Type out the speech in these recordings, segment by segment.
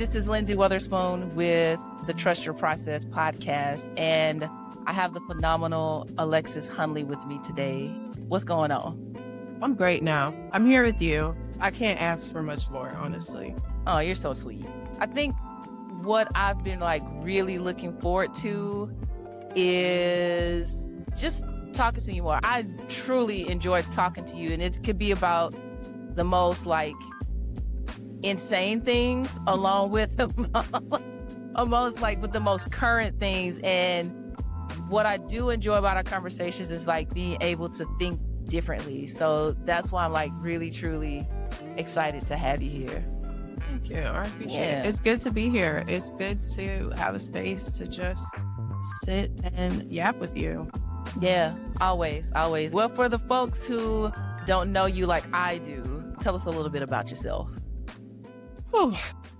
this is Lynsey Weatherspoon with the Trust Your Process podcast, and I have the phenomenal Alexis Hunley with me today. What's going on? I'm great now. I'm here with you. I can't ask for much more, honestly. Oh, you're so sweet. I think what I've been really looking forward to is just talking to you more. I truly enjoy talking to you, and it could be about the most insane things along with the most current things. And what I do enjoy about our conversations is being able to think differently. So that's why I'm really truly excited to have you here. Thank you. I appreciate it. It's good to be here. It's good to have a space to just sit and yap with you. Yeah, always. Well, for the folks who don't know you like I do, tell us a little bit about yourself.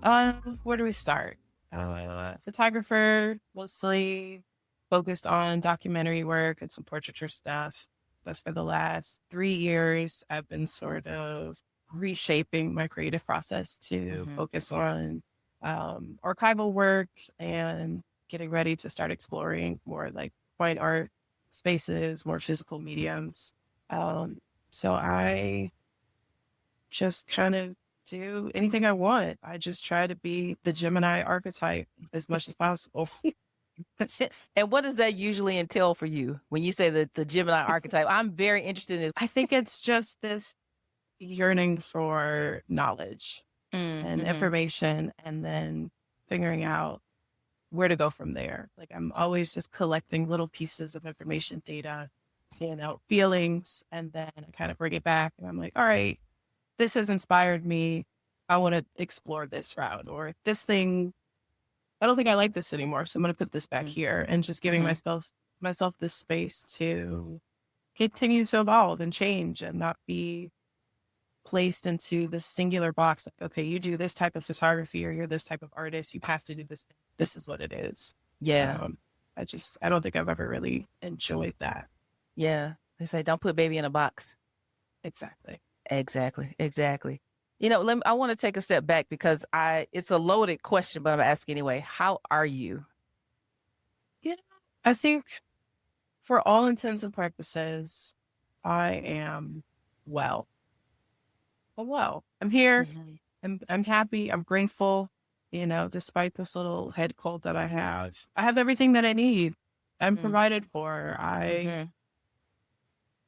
Where do we start? Photographer, mostly focused on documentary work and some portraiture stuff. But for the last 3 years, I've been sort of reshaping my creative process to focus on archival work and getting ready to start exploring more fine art spaces, more physical mediums. So I just kind of do anything I want. I just try to be the Gemini archetype as much as possible. And what does that usually entail for you when you say the Gemini archetype? I'm very interested in it. I think it's just this yearning for knowledge and information, and then figuring out where to go from there. I'm always just collecting little pieces of information, data, seeing out feelings, and then I kind of bring it back and I'm like, all right, this has inspired me. I want to explore this route, or this thing, I don't think I like this anymore, so I'm going to put this back here, and just giving myself this space to continue to evolve and change and not be placed into this singular box. Okay, you do this type of photography, or you're this type of artist, you have to do this. This is what it is. Yeah. I don't think I've ever really enjoyed that. Yeah. They say, don't put baby in a box. Exactly. You know, I want to take a step back because it's a loaded question, but I'm asking anyway. How are you? I think for all intents and purposes, I am well. I'm here. I'm happy. I'm grateful. Despite this little head cold that I have everything that I need. I'm provided for. I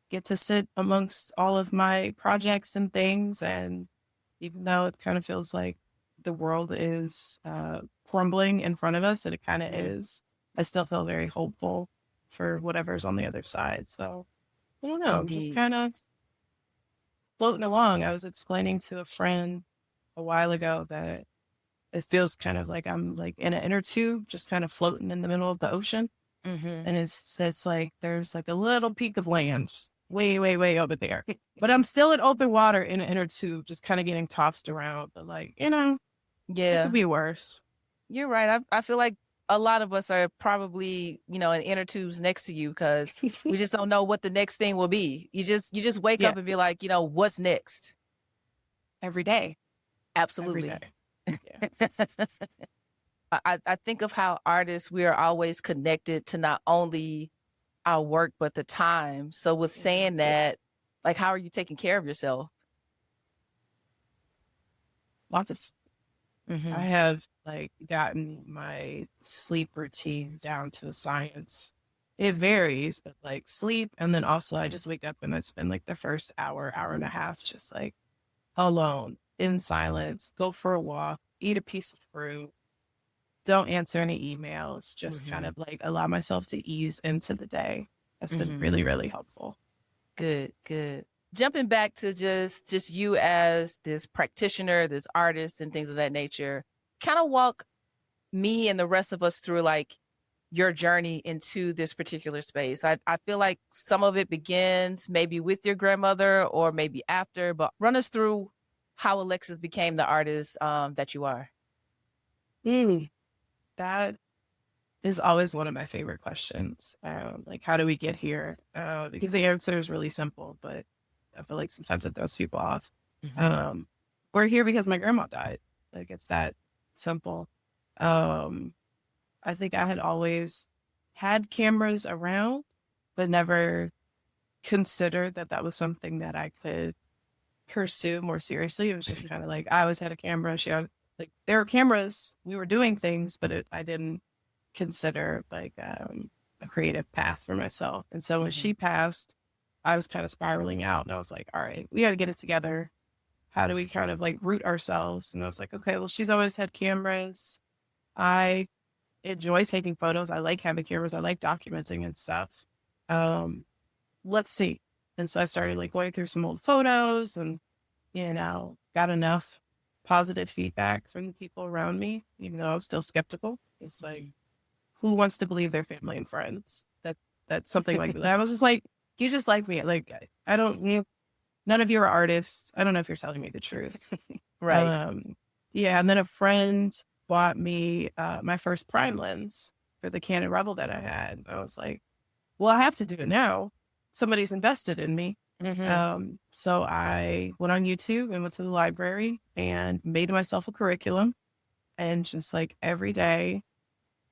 get to sit amongst all of my projects and things. And even though it kind of feels like the world is crumbling in front of us, and it kind of is, I still feel very hopeful for whatever's on the other side. So I don't know, just kind of floating along. I was explaining to a friend a while ago that it feels kind of like I'm in an inner tube, just kind of floating in the middle of the ocean. And it's like there's a little peak of land way, way, way over there. But I'm still in open water in an inner tube, just kind of getting tossed around. But it could be worse. You're right. I feel like a lot of us are probably, in inner tubes next to you, because we just don't know what the next thing will be. You just wake up and be like, what's next? Every day. Absolutely. Every day. Yeah. I think of how artists, we are always connected to not only our work, but the time. So with saying that, how are you taking care of yourself? Lots of I have gotten my sleep routine down to a science. It varies, but sleep, and then also I just wake up and I spend the first hour and a half just alone in silence, go for a walk, eat a piece of fruit, don't answer any emails, just kind of allow myself to ease into the day. That's been really, really helpful. Good. Jumping back to just you as this practitioner, this artist, and things of that nature, kind of walk me and the rest of us through your journey into this particular space. I feel like some of it begins maybe with your grandmother or maybe after, but run us through how Alexis became the artist that you are. That is always one of my favorite questions. How do we get here? Because the answer is really simple, but I feel like sometimes it throws people off. We're here because my grandma died. It's that simple. I think I had always had cameras around, but never considered that that was something that I could pursue more seriously. It was just kind of like I always had a camera. Like there were cameras. We were doing things, but I didn't consider like a creative path for myself. And so when she passed, I was kind of spiraling out, and I was like, all right, we got to get it together. How do we kind of like root ourselves? And I was like, okay, well, she's always had cameras. I enjoy taking photos. I like having cameras. I like documenting and stuff. Let's see. And so I started like going through some old photos and, got enough positive feedback from the people around me, even though I was still skeptical. It's like, who wants to believe their family and friends? That's something like that. I was just like, you just like me. Like, I don't, none of you are artists. I don't know if you're telling me the truth. Right. Yeah. And then a friend bought me my first prime lens for the Canon Rebel that I had. I was like, well, I have to do it now. Somebody's invested in me. So I went on YouTube and went to the library and made myself a curriculum, and just like every day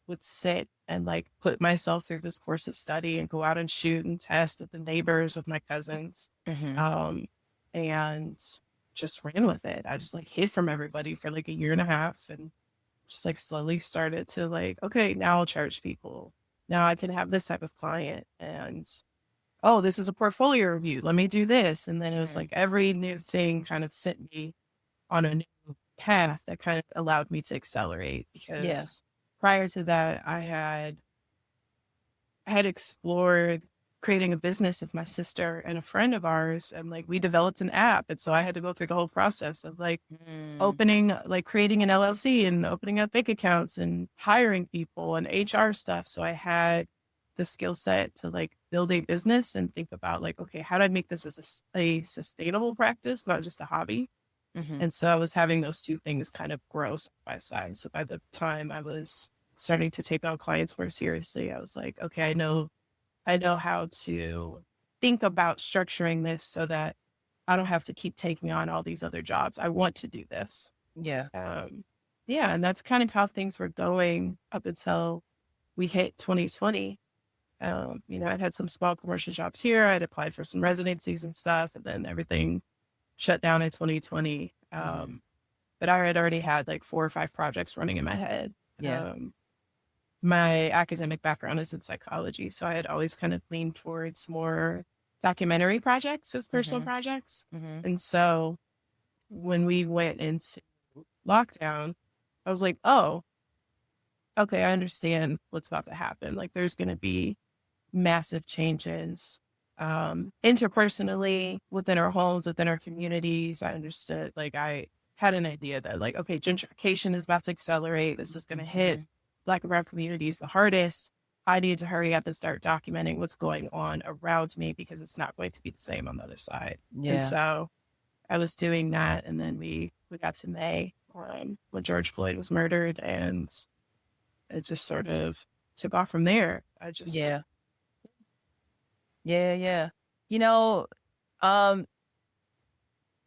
would sit and like put myself through this course of study and go out and shoot and test with the neighbors, with my cousins. And just ran with it. I just like hid from everybody for like a year and a half, and just like slowly started to like, okay, now I'll charge people. Now I can have this type of client. And oh, this is a portfolio review. Let me do this. And then it was like every new thing kind of sent me on a new path that kind of allowed me to accelerate, because prior to that, I had explored creating a business with my sister and a friend of ours, and like we developed an app. And so I had to go through the whole process of like creating an LLC and opening up bank accounts and hiring people and HR stuff. So I had the skill set to like build a business and think about like, okay, how do I make this as a sustainable practice, not just a hobby? And so I was having those two things kind of grow side by side. So by the time I was starting to take on clients more seriously, I was like, okay, I know how to think about structuring this so that I don't have to keep taking on all these other jobs. I want to do this. Yeah. And that's kind of how things were going up until we hit 2020. I'd had some small commercial jobs here. I'd applied for some residencies and stuff, and then everything shut down in 2020. But I had already had like 4 or 5 projects running in my head. My academic background is in psychology, so I had always kind of leaned towards more documentary projects as personal projects. And so when we went into lockdown, I was like, oh, okay, I understand what's about to happen. Like there's going to be massive changes interpersonally within our homes, within our communities. I understood, like I had an idea that like, okay, gentrification is about to accelerate. This is going to hit Black and brown communities the hardest. I need to hurry up and start documenting what's going on around me, because it's not going to be the same on the other side. And so I was doing that. And then we got to May when George Floyd was murdered, and it just sort of took off from there. Yeah. You know,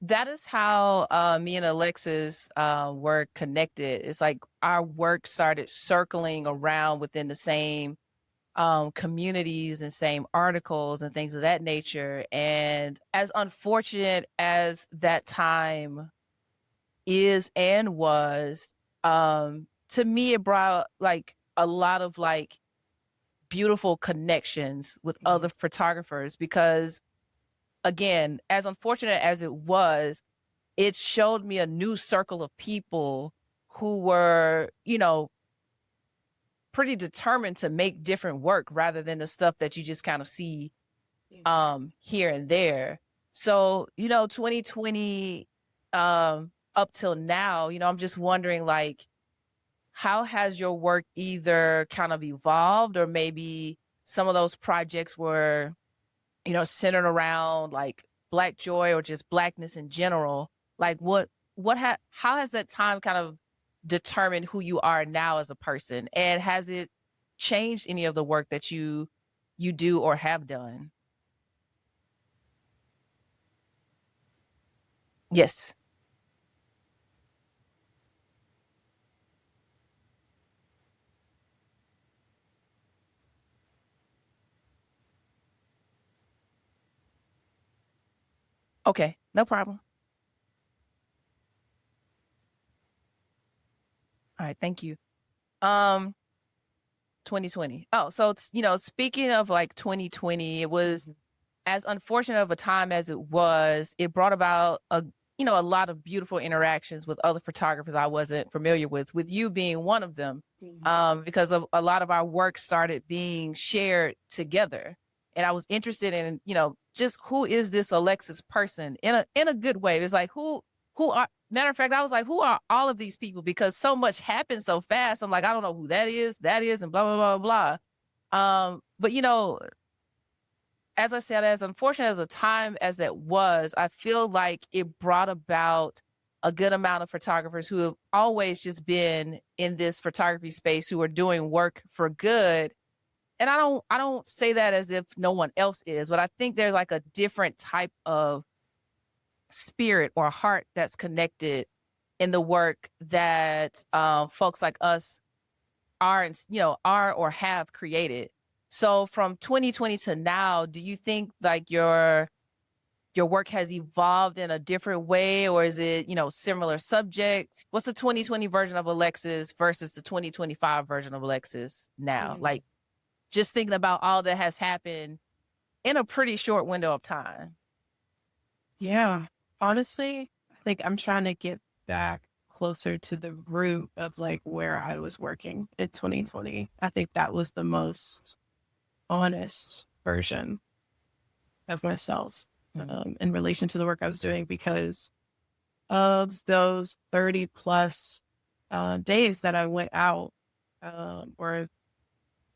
that is how me and Alexis were connected. It's like our work started circling around within the same communities and same articles and things of that nature. And as unfortunate as that time is and was, to me, it brought like a lot of like beautiful connections with other photographers, because again, as unfortunate as it was, it showed me a new circle of people who were, pretty determined to make different work rather than the stuff that you just kind of see here and there. So, 2020 up till now, I'm just wondering, like, how has your work either kind of evolved, or maybe some of those projects were, centered around like Black joy or just Blackness in general? Like how has that time kind of determined who you are now as a person? And has it changed any of the work that you do or have done? Yes. Okay, no problem. All right, thank you. 2020. Oh, so it's, speaking of like 2020, it was as unfortunate of a time as it was. It brought about a lot of beautiful interactions with other photographers I wasn't familiar with you being one of them, because of a lot of our work started being shared together. And I was interested in, just who is this Alexis person in a good way. It's like, who are, matter of fact, I was like, who are all of these people? Because so much happened so fast. I'm like, I don't know who that is, and blah, blah, blah, blah. But as I said, as unfortunate as a time as that was, I feel like it brought about a good amount of photographers who have always just been in this photography space, who are doing work for good. And I don't say that as if no one else is, but I think there's like a different type of spirit or heart that's connected in the work that folks like us are or have created. So from 2020 to now, do you think like your work has evolved in a different way, or is it, similar subjects? What's the 2020 version of Alexis versus the 2025 version of Alexis now? Like, just thinking about all that has happened in a pretty short window of time. Yeah. Honestly, I think I'm trying to get back closer to the root of like where I was working in 2020. I think that was the most honest version of myself in relation to the work I was doing, because of those 30 plus days that I went out, or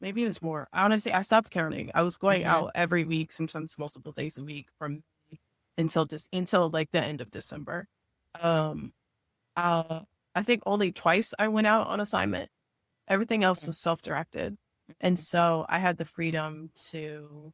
maybe it was more. Honestly, I stopped counting. I was going out every week, sometimes multiple days a week from until like the end of December. I think only twice I went out on assignment. Everything else was self-directed. And so I had the freedom to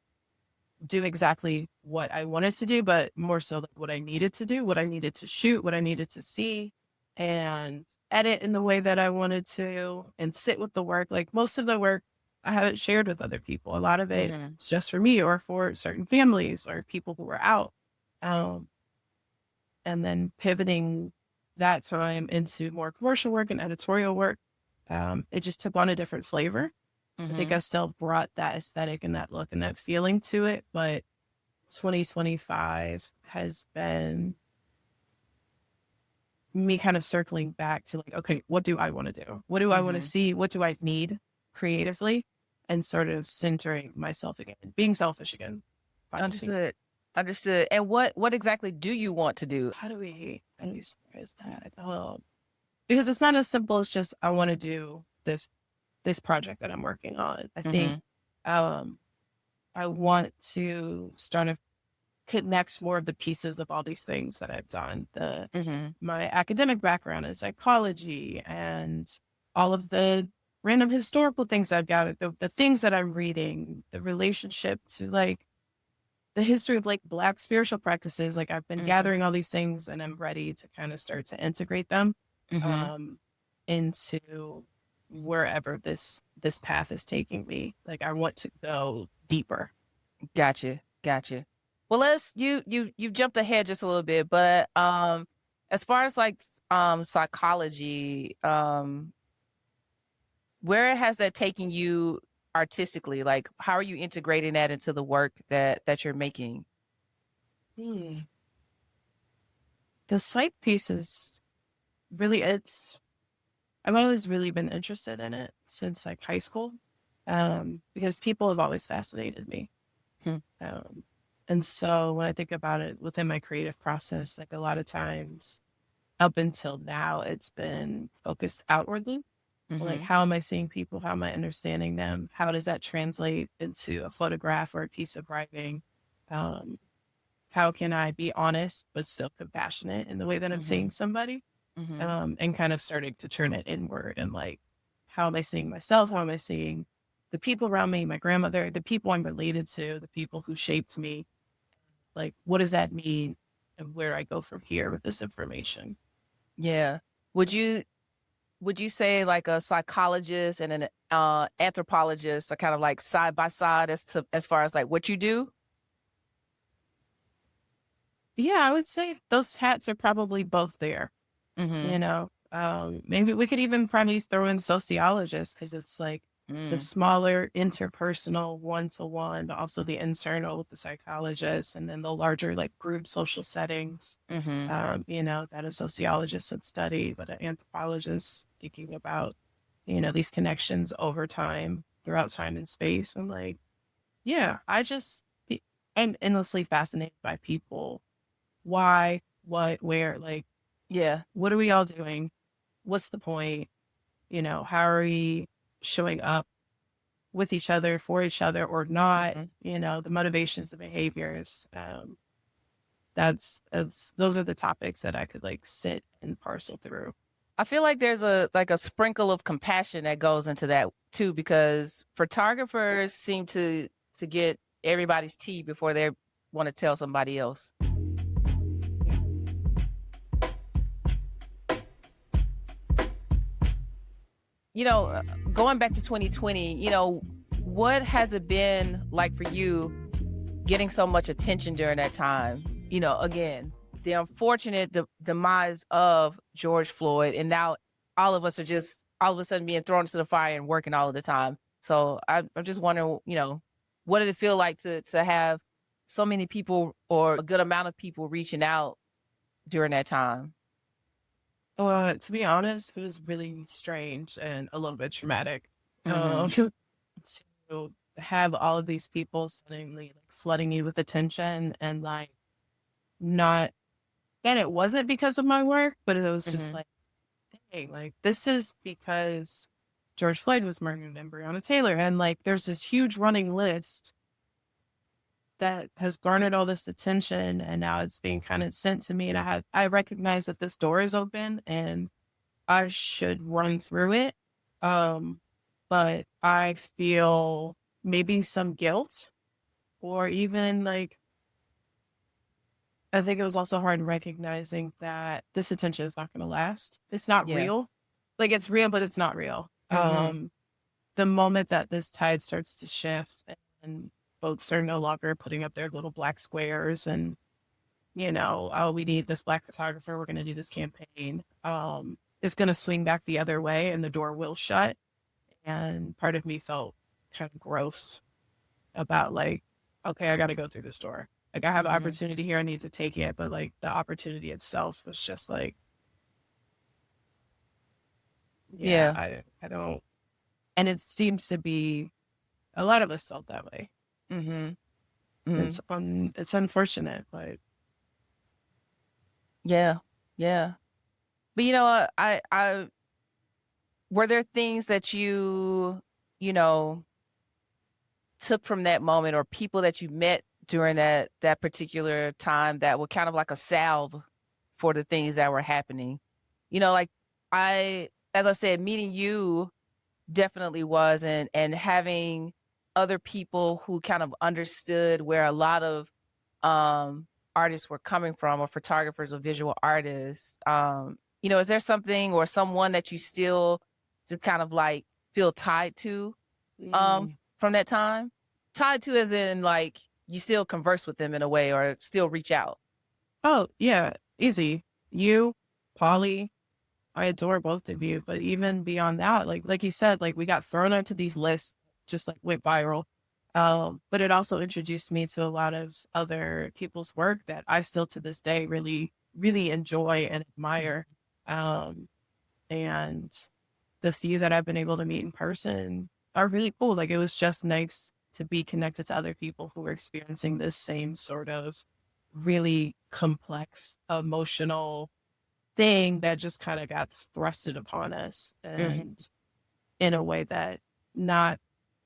do exactly what I wanted to do, but more so like what I needed to do, what I needed to shoot, what I needed to see, and edit in the way that I wanted to, and sit with the work. Like most of the work I haven't shared with other people. A lot of it is just for me or for certain families or people who were out. And then pivoting that time into more commercial work and editorial work, it just took on a different flavor. I think I still brought that aesthetic and that look and that feeling to it, but 2025 has been me kind of circling back to like, okay, what do I want to do? What do I want to see? What do I need creatively? And sort of centering myself again, being selfish again. Understood. And what exactly do you want to do? How do we summarize that? Because it's not as simple as just, I want to do this project that I'm working on. I think I want to start to connect more of the pieces of all these things that I've done. My academic background is psychology, and all of the random historical things I've got, the things that I'm reading, the relationship to like the history of like Black spiritual practices. Like I've been gathering all these things, and I'm ready to kind of start to integrate them into wherever this path is taking me. Like I want to go deeper. Gotcha. Well, you've jumped ahead just a little bit, but as far as like psychology, where has that taken you artistically? Like, how are you integrating that into the work that you're making? The psych piece is really, I've always really been interested in it since like high school, because people have always fascinated me. And so when I think about it within my creative process, like a lot of times up until now, it's been focused outwardly. Like, how am I seeing people? How am I understanding them? How does that translate into a photograph or a piece of writing? How can I be honest, but still compassionate in the way that I'm seeing somebody? And kind of starting to turn it inward, and like, how am I seeing myself? How am I seeing the people around me, my grandmother, the people I'm related to, the people who shaped me? Like, what does that mean? And where do I go from here with this information? Yeah. Would you say like a psychologist and an anthropologist are kind of like side by side as far as like what you do? Yeah, I would say those hats are probably both there. Mm-hmm. You know, maybe we could even probably throw in sociologists because it's like the Mm. smaller interpersonal one-to-one, but also the internal with the psychologist, and then the larger like group social settings. Mm-hmm. That a sociologist would study, but an anthropologist thinking about, these connections over time throughout time and space. And like, yeah, I'm endlessly fascinated by people. Why, what, where, like, Yeah. what are we all doing? What's the point? How are we showing up with each other, for each other, or not? Mm-hmm. The motivations, the behaviors. Those are the topics that I could like sit and parcel through. I feel like there's a sprinkle of compassion that goes into that too, because photographers seem to get everybody's tea before they want to tell somebody else. Going back to 2020, what has it been like for you getting so much attention during that time? Again, the unfortunate demise of George Floyd, and now all of us are just all of a sudden being thrown into the fire and working all of the time. So I'm just wondering, what did it feel like to have so many people or a good amount of people reaching out during that time? To be honest, it was really strange and a little bit traumatic. Mm-hmm. To have all of these people suddenly like flooding you with attention and like not that it wasn't because of my work, but it was just Mm-hmm. like, hey, like this is because George Floyd was murdered and Breonna Taylor. And like there's this huge running list that has garnered all this attention and now it's being kind of sent to me. And I recognize that this door is open and I should run through it. But I feel maybe some guilt or even like I think it was also hard recognizing that this attention is not going to last. It's not Yeah. real. Like it's real, but it's not real. Mm-hmm. The moment that this tide starts to shift and folks are no longer putting up their little black squares and, oh, we need this black photographer. We're going to do this campaign. It's going to swing back the other way and the door will shut. And part of me felt kind of gross about like, okay, I got to go through this door. Like I have an Mm-hmm. opportunity here. I need to take it. But like the opportunity itself was just like, yeah, Yeah. I don't. And it seems to be a lot of us felt that way. Mm-hmm. Mm-hmm. It's unfortunate, but Yeah. Yeah. But I were there things that you know, took from that moment or people that you met during that particular time that were kind of like a salve for the things that were happening? Like as I said, meeting you definitely was, and having other people who kind of understood where a lot of artists were coming from, or photographers or visual artists. Is there something or someone that you still just kind of like feel tied to mm, from that time? Tied to as in like you still converse with them in a way or still reach out? oh yeah, easy. You, Polly, I adore both of you. But even beyond that, like you said, like we got thrown onto these lists, just like went viral. But it also introduced me to a lot of other people's work that I still to this day really, really enjoy and admire. Um, and the few that I've been able to meet in person are really cool. Like it was just nice to be connected to other people who were experiencing this same sort of really complex emotional thing that just kind of got thrusted upon us Mm-hmm. and in a way that not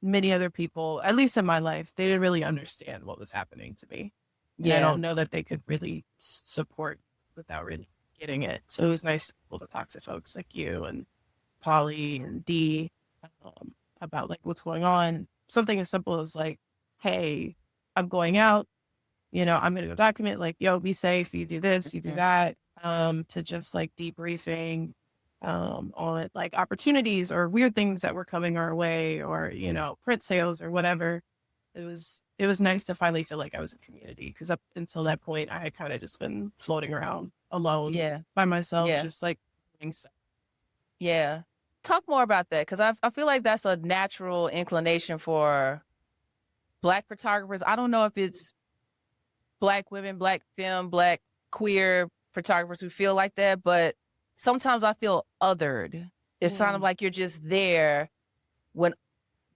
many other people, at least in my life, they didn't really understand what was happening to me. And I Yeah. don't know that they could really support without really getting it. So it was nice to be able to talk to folks like you and Polly and Dee about like what's going on. Something as simple as like, hey, I'm going out, I'm going to go document like, yo, be safe. You do this, you do Mm-hmm. that, to just like debriefing on like opportunities or weird things that were coming our way or, print sales or whatever. it was nice to finally feel like I was a community, because up until that point, I had kind of just been floating around alone Yeah. by myself, Yeah. just like doing stuff. Yeah. Talk more about that, because I feel like that's a natural inclination for Black photographers. I don't know if it's Black women, Black femme, Black queer photographers who feel like that, but sometimes I feel othered. It's kind of like you're just there when,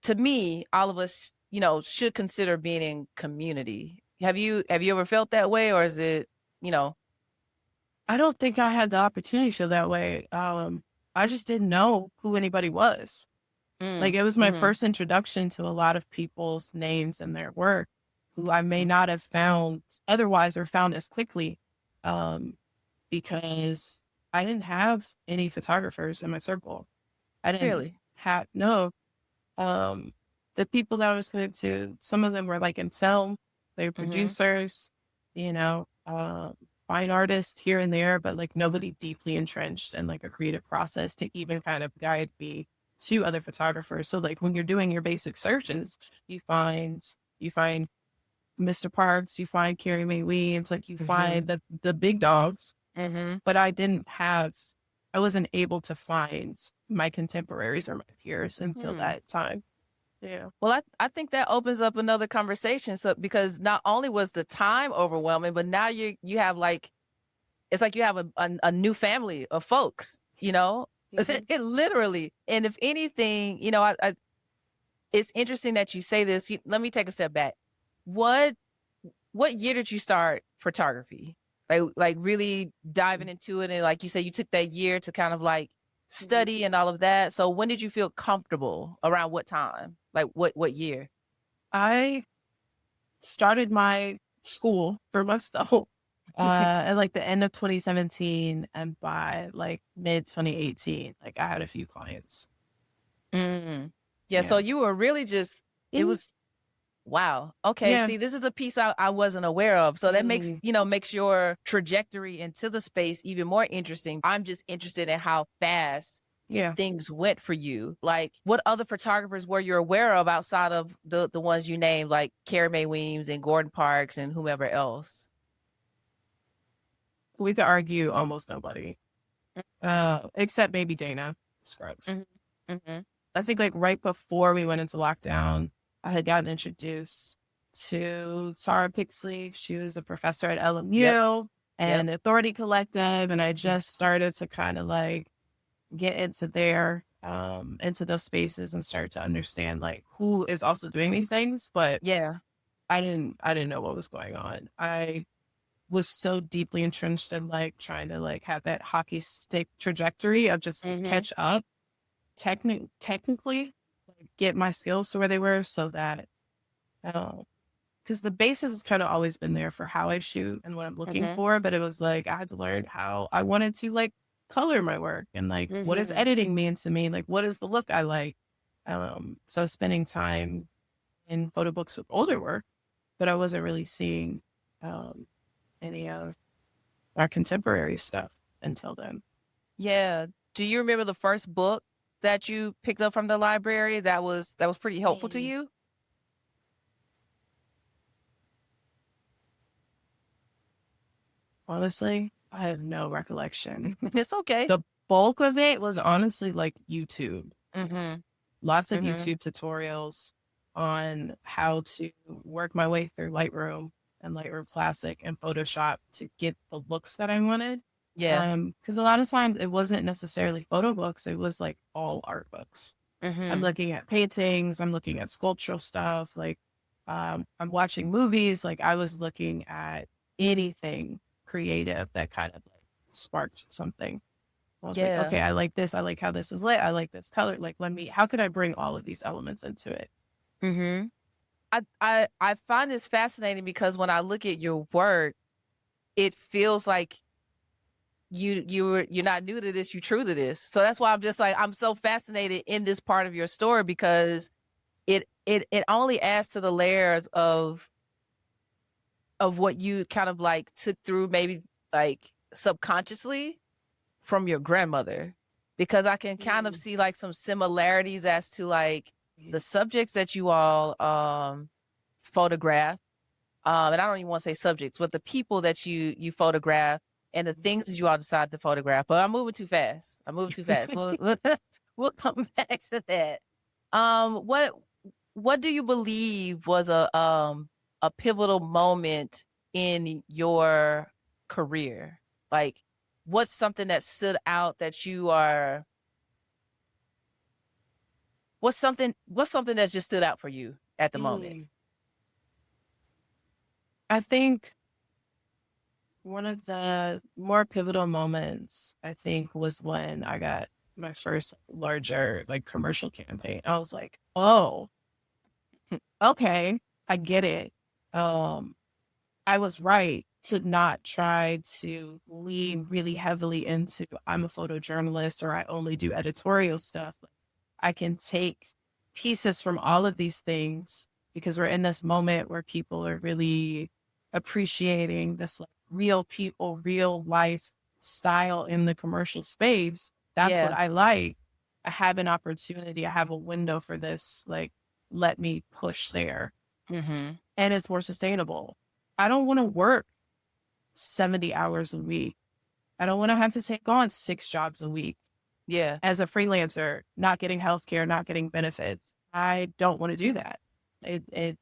to me, all of us, you know, should consider being in community. Have you ever felt that way, or is it, you know? I don't think I had the opportunity to feel that way. I just didn't know who anybody was. Like, it was my first introduction to a lot of people's names and their work, who I may not have found otherwise or found as quickly, because I didn't have any photographers in my circle. I didn't Really? have, no. The people that I was connected to, some of them were like in film, they were producers, you know, fine artists here and there, but like nobody deeply entrenched in like a creative process to even kind of guide me to other photographers. So like when you're doing your basic searches, you find Mr. Parks, you find Carrie Mae Weems, like you find the big dogs. But I wasn't able to find my contemporaries or my peers until that time. Yeah. Well, I think that opens up another conversation. So, because not only was the time overwhelming, but now you have like, it's like you have a new family of folks, you know, it literally. And if anything, you know, I it's interesting that you say this. Let me take a step back. What year did you start photography? Like really diving into it, and like you said, you took that year to kind of like study and all of that. So when did you feel comfortable? Around what time? Like what year? I started my school for myself at like the end of 2017, and by like mid 2018, like I had a few clients. Yeah, so you were really just, it was, wow. Okay, Yeah. see, this is a piece I wasn't aware of. So that makes, you know, makes your trajectory into the space even more interesting. I'm just interested in how fast things went for you. Like, what other photographers were you aware of outside of the ones you named, like Carrie Mae Weems and Gordon Parks and whomever else? We could argue almost nobody, except maybe Dana Scruggs. I think like right before we went into lockdown, I had gotten introduced to Tara Pixley. She was a professor at LMU and the Authority Collective. And I just started to kind of like get into into those spaces and start to understand like who is also doing these things. But I didn't know what was going on. I was so deeply entrenched in like trying to like have that hockey stick trajectory of just catch up technically, like, get my skills to where they were, so that because the basis has kind of always been there for how I shoot and what I'm looking for, but it was like I had to learn how I wanted to like color my work and like what does editing mean to me, like what is the look I like. So spending time in photo books with older work, but I wasn't really seeing any of our contemporary stuff until then. Yeah. Do you remember the first book that you picked up from the library that was pretty helpful to you? Honestly, I have no recollection. It's okay. The bulk of it was honestly like YouTube. Lots of YouTube tutorials on how to work my way through Lightroom and Lightroom Classic and Photoshop to get the looks that I wanted. Because a lot of times it wasn't necessarily photo books, it was like all art books. I'm looking at paintings, I'm looking at sculptural stuff, like I'm watching movies, like I was looking at anything creative that kind of like sparked something. I was like, okay, I like this, I like how this is lit, I like this color, like how could I bring all of these elements into it? I find this fascinating because when I look at your work, it feels like you're not new to this, you're true to this. So that's why I'm just like, I'm so fascinated in this part of your story, because it only adds to the layers of what you kind of like took through, maybe like subconsciously from your grandmother, because I can kind of see like some similarities as to like the subjects that you all photograph, and I don't even want to say subjects, but the people that you photograph and the things that you all decide to photograph. But I'm moving too fast. We'll come back to that. What do you believe was a pivotal moment in your career? Like, what's something that stood out that you are? What's something that just stood out for you at the moment? I think one of the more pivotal moments, I think, was when I got my first larger like commercial campaign. I was like, oh, okay, I get it. I was right to not try to lean really heavily into I'm a photojournalist or I only do editorial stuff. I can take pieces from all of these things because we're in this moment where people are really appreciating this like real people, real life style in the commercial space. That's what I like. I have an opportunity. I have a window for this. Like, let me push there. Mm-hmm. And it's more sustainable. I don't want to work 70 hours a week. I don't want to have to take on 6 jobs a week. Yeah. As a freelancer, not getting healthcare, not getting benefits. I don't want to do that. It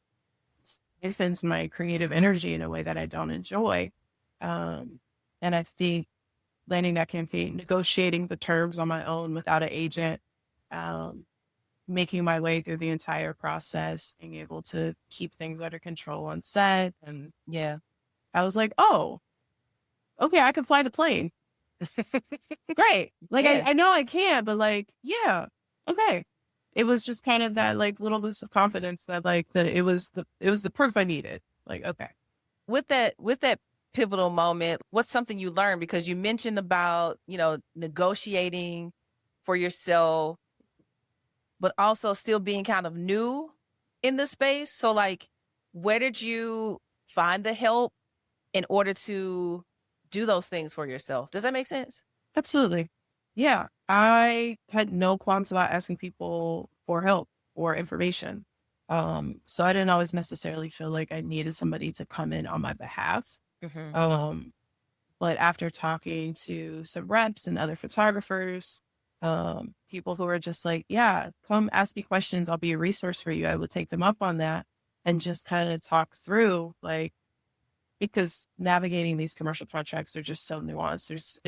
spends my creative energy in a way that I don't enjoy. And I think landing that campaign, negotiating the terms on my own without an agent, making my way through the entire process, being able to keep things under control on set. And I was like, oh, okay, I can fly the plane. Great. Like, I know I can, but like, yeah, okay. It was just kind of that like little boost of confidence that like it was the proof I needed. Like, okay. With that pivotal moment, what's something you learned? Because you mentioned about, negotiating for yourself, but also still being kind of new in the space. So like, where did you find the help in order to do those things for yourself? Does that make sense? Absolutely. Yeah. I had no qualms about asking people for help or information. So I didn't always necessarily feel like I needed somebody to come in on my behalf. Mm-hmm. But after talking to some reps and other photographers, people who are just like, yeah, come ask me questions. I'll be a resource for you. I would take them up on that and just kind of talk through like, because navigating these commercial contracts are just so nuanced.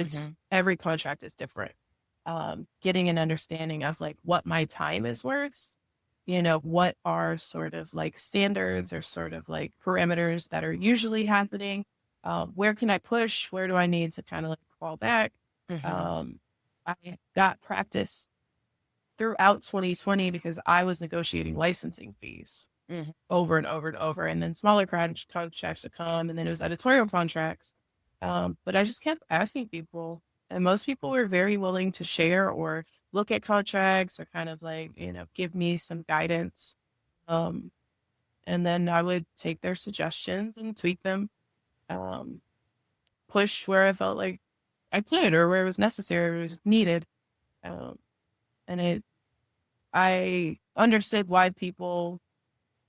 Every contract is different. Getting an understanding of like what my time is worth, what are sort of like standards or sort of like parameters that are usually happening. Where can I push? Where do I need to kind of like fall back? Mm-hmm. I got practice throughout 2020 because I was negotiating licensing fees over and over and over. And then smaller contracts would come, and then it was editorial contracts. But I just kept asking people, and most people were very willing to share or look at contracts or kind of like, give me some guidance. And then I would take their suggestions and tweak them, push where I felt like I could or where it was necessary, or it was needed. And I understood why people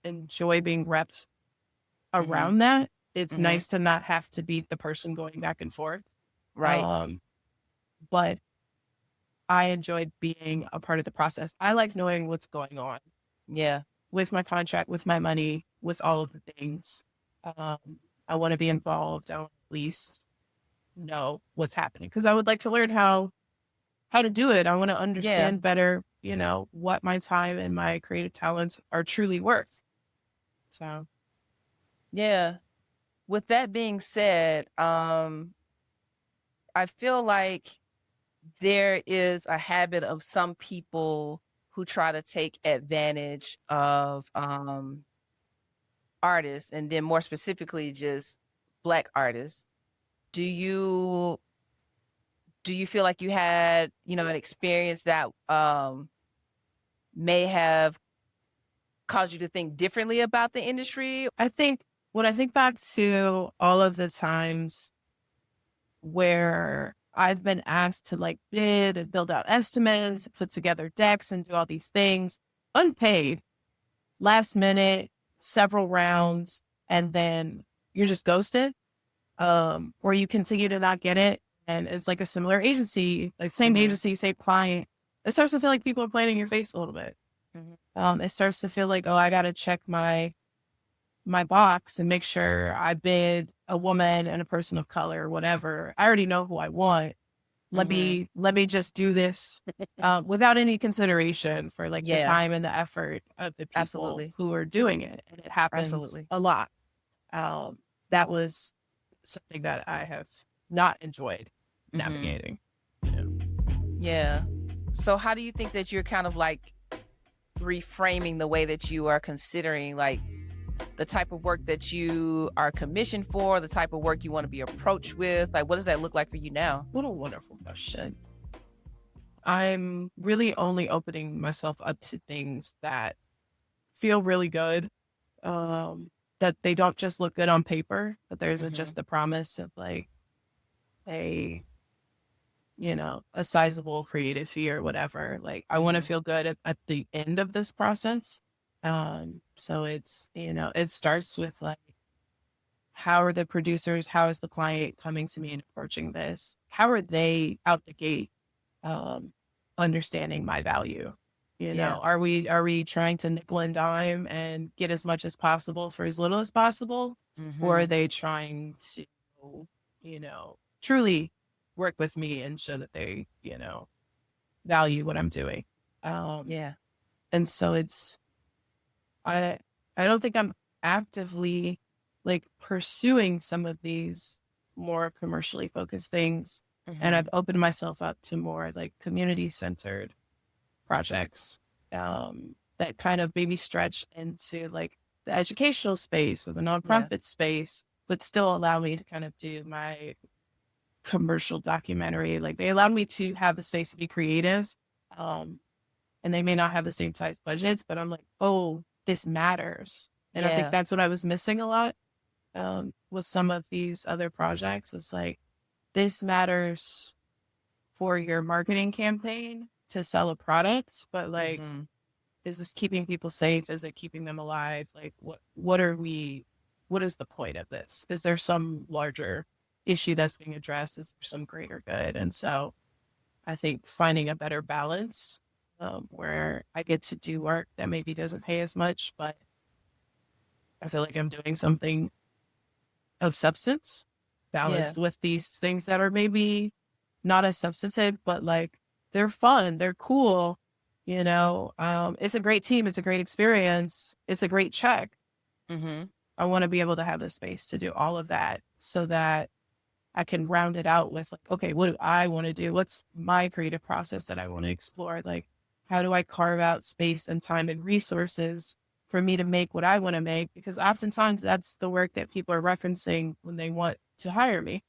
enjoy being repped around that. It's nice to not have to be the person going back and forth. Right. But I enjoyed being a part of the process. I like knowing what's going on. Yeah. With my contract, with my money, with all of the things. I want to be involved. I want to at least know what's happening because I would like to learn how to do it. I want to understand better, what my time and my creative talents are truly worth. So, yeah. With that being said, I feel like there is a habit of some people who try to take advantage of artists, and then more specifically just Black artists. Do you feel like you had, an experience that may have caused you to think differently about the industry? I think when I think back to all of the times where I've been asked to like bid and build out estimates, put together decks and do all these things unpaid, last minute, several rounds and then you're just ghosted, or you continue to not get it. And it's like a similar agency, like same agency, same client. It starts to feel like people are playing in your face a little bit. It starts to feel like, oh, I got to check my box and make sure I bid a woman and a person of color or whatever. I already know who I want. Let me just do this without any consideration for like the time and the effort of the people who are doing it. And it happens a lot. That was something that I have not enjoyed navigating. Yeah. So how do you think that you're kind of like reframing the way that you are considering like the type of work that you are commissioned for, the type of work you want to be approached with? Like, what does that look like for you now? What a wonderful question. I'm really only opening myself up to things that feel really good, that they don't just look good on paper, but there's just the promise of like a sizable creative fee or whatever. Like I want to feel good at the end of this process. So it's, it starts with like, how are the producers, how is the client coming to me and approaching this? How are they out the gate, understanding my value? Are we trying to nickel and dime and get as much as possible for as little as possible? Or are they trying to, truly work with me and show that they, value what I'm doing? And so it's, I don't think I'm actively like pursuing some of these more commercially focused things. And I've opened myself up to more like community centered projects, that kind of maybe stretch into like the educational space or the nonprofit space, but still allow me to kind of do my commercial documentary. Like they allowed me to have the space to be creative. And they may not have the same size budgets, but I'm like, oh, this matters. And I think that's what I was missing a lot, with some of these other projects, was like, this matters for your marketing campaign to sell a product, but like, is this keeping people safe? Is it keeping them alive? Like what is the point of this? Is there some larger issue that's being addressed? Is there some greater good? And so I think finding a better balance, where I get to do work that maybe doesn't pay as much, but I feel like I'm doing something of substance, balanced with these things that are maybe not as substantive, but like they're fun, they're cool. It's a great team. It's a great experience. It's a great check. I want to be able to have the space to do all of that so that I can round it out with like, okay, what do I want to do? What's my creative process that I want to explore? Like, how do I carve out space and time and resources for me to make what I want to make? Because oftentimes that's the work that people are referencing when they want to hire me.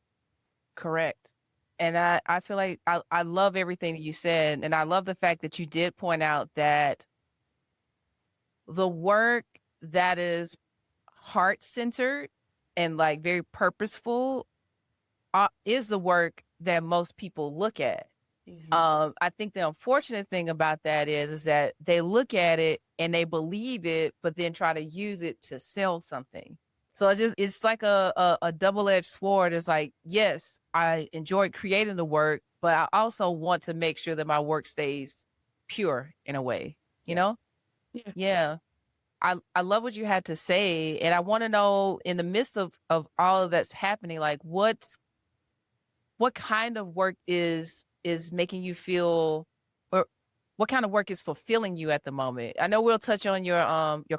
Correct. And I feel like I love everything that you said. And I love the fact that you did point out that the work that is heart-centered and like very purposeful is the work that most people look at. I think the unfortunate thing about that is that they look at it and they believe it, but then try to use it to sell something. So it's like a double-edged sword. It's like, yes, I enjoy creating the work, but I also want to make sure that my work stays pure in a way, you know? Yeah. I love what you had to say. And I want to know, in the midst of all of that's happening, like what kind of work is making you feel, or what kind of work is fulfilling you at the moment? I know we'll touch on your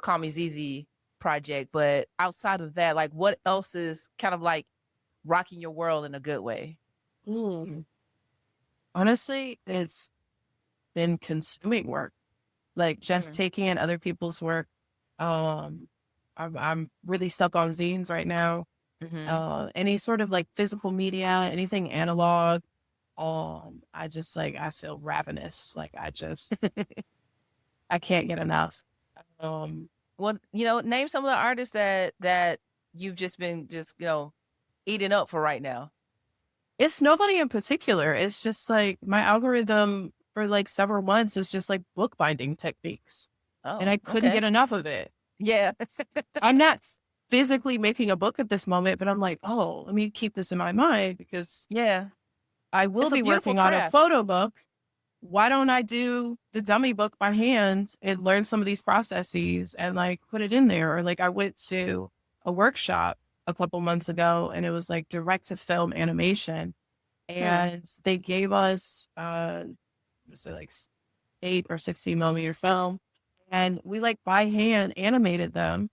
Call Me ZZ project, but outside of that, like what else is kind of like rocking your world in a good way? Honestly, it's been consuming work, like just taking in other people's work. I'm really stuck on zines right now. Any sort of like physical media, anything analog. I just like, I feel ravenous. Like I can't get enough. Well, name some of the artists that you've just been eating up for right now. It's nobody in particular. It's just like my algorithm for like several months was just like bookbinding techniques. And I couldn't get enough of it. Yeah. I'm not physically making a book at this moment, but I'm like, oh, let me keep this in my mind because Yeah. I will It's a be beautiful working on a craft. photo book. Why don't I do the dummy book by hand and learn some of these processes and like put it in there? Or like I went to a workshop a couple months ago and it was like direct to film animation. Hmm. And they gave us was it like 8 or 16 millimeter film. And we like by hand animated them.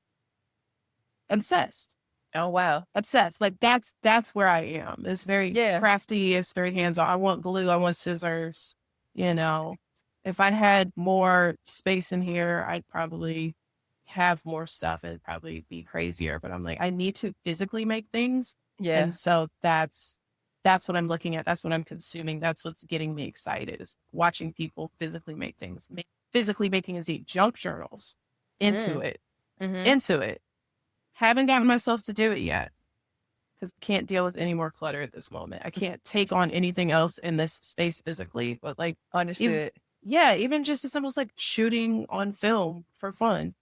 Obsessed. Oh, wow. Obsessed. Like that's where I am. It's very Yeah. crafty, it's very hands-on. I want glue, I want scissors, you know. If I had more space in here, I'd probably have more stuff. It'd probably be crazier. But I'm like, I need to physically make things. Yeah. And so that's what I'm looking at. That's what I'm consuming. That's what's getting me excited is watching people physically make things. Physically making is eat junk journals into Mm. it. Mm-hmm. Into it. Haven't gotten myself to do it yet because I can't deal with any more clutter at this moment. I can't take on anything else in this space physically, but like, Understood. even just as simple as like shooting on film for fun.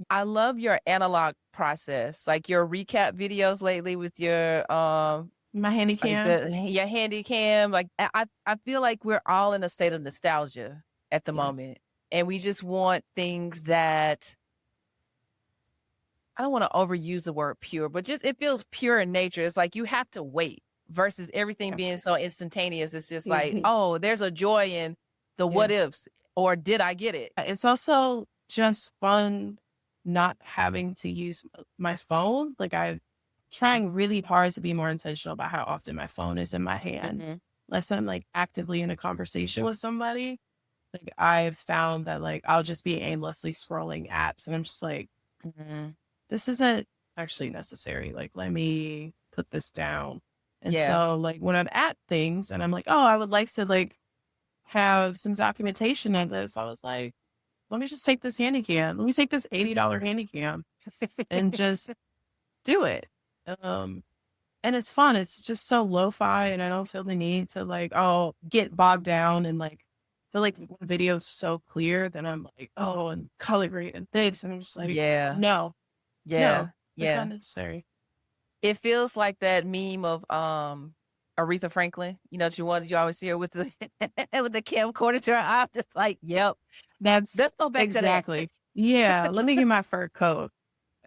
I love your analog process, like your recap videos lately with your My handy like cam. your handy cam. Like I feel like we're all in a state of nostalgia at the Yeah. moment. And we just want things that I don't want to overuse the word pure, but just it feels pure in nature. It's like you have to wait versus everything being so instantaneous. It's just like, Mhm. oh, there's a joy in the what ifs, or did I get it? It's also just fun not having to use my phone. Like I'm trying really hard to be more intentional about how often my phone is in my hand. Mm-hmm. Unless I'm like actively in a conversation with somebody. Like I've found that like I'll just be aimlessly scrolling apps and I'm just like, Mm-hmm. this isn't actually necessary. Like, let me put this down. And Yeah. so like when I'm at things and I'm like, oh, I would like to like have some documentation of this. I was like, let me just take this handy cam. Let me take this $80 handy cam and just do it. And it's fun. It's just so lo-fi and I don't feel the need to like, oh, get bogged down and like feel like one video's so clear that I'm like, oh, and color grade and this. And I'm just like, Yeah. no, Yeah. it's Yeah. not necessary. It feels like that meme of Aretha Franklin. You know, you always see her with the with the camcorder to her eye, just like, yep. That's Let's go back exactly. to that. Yeah. Let me get my fur coat.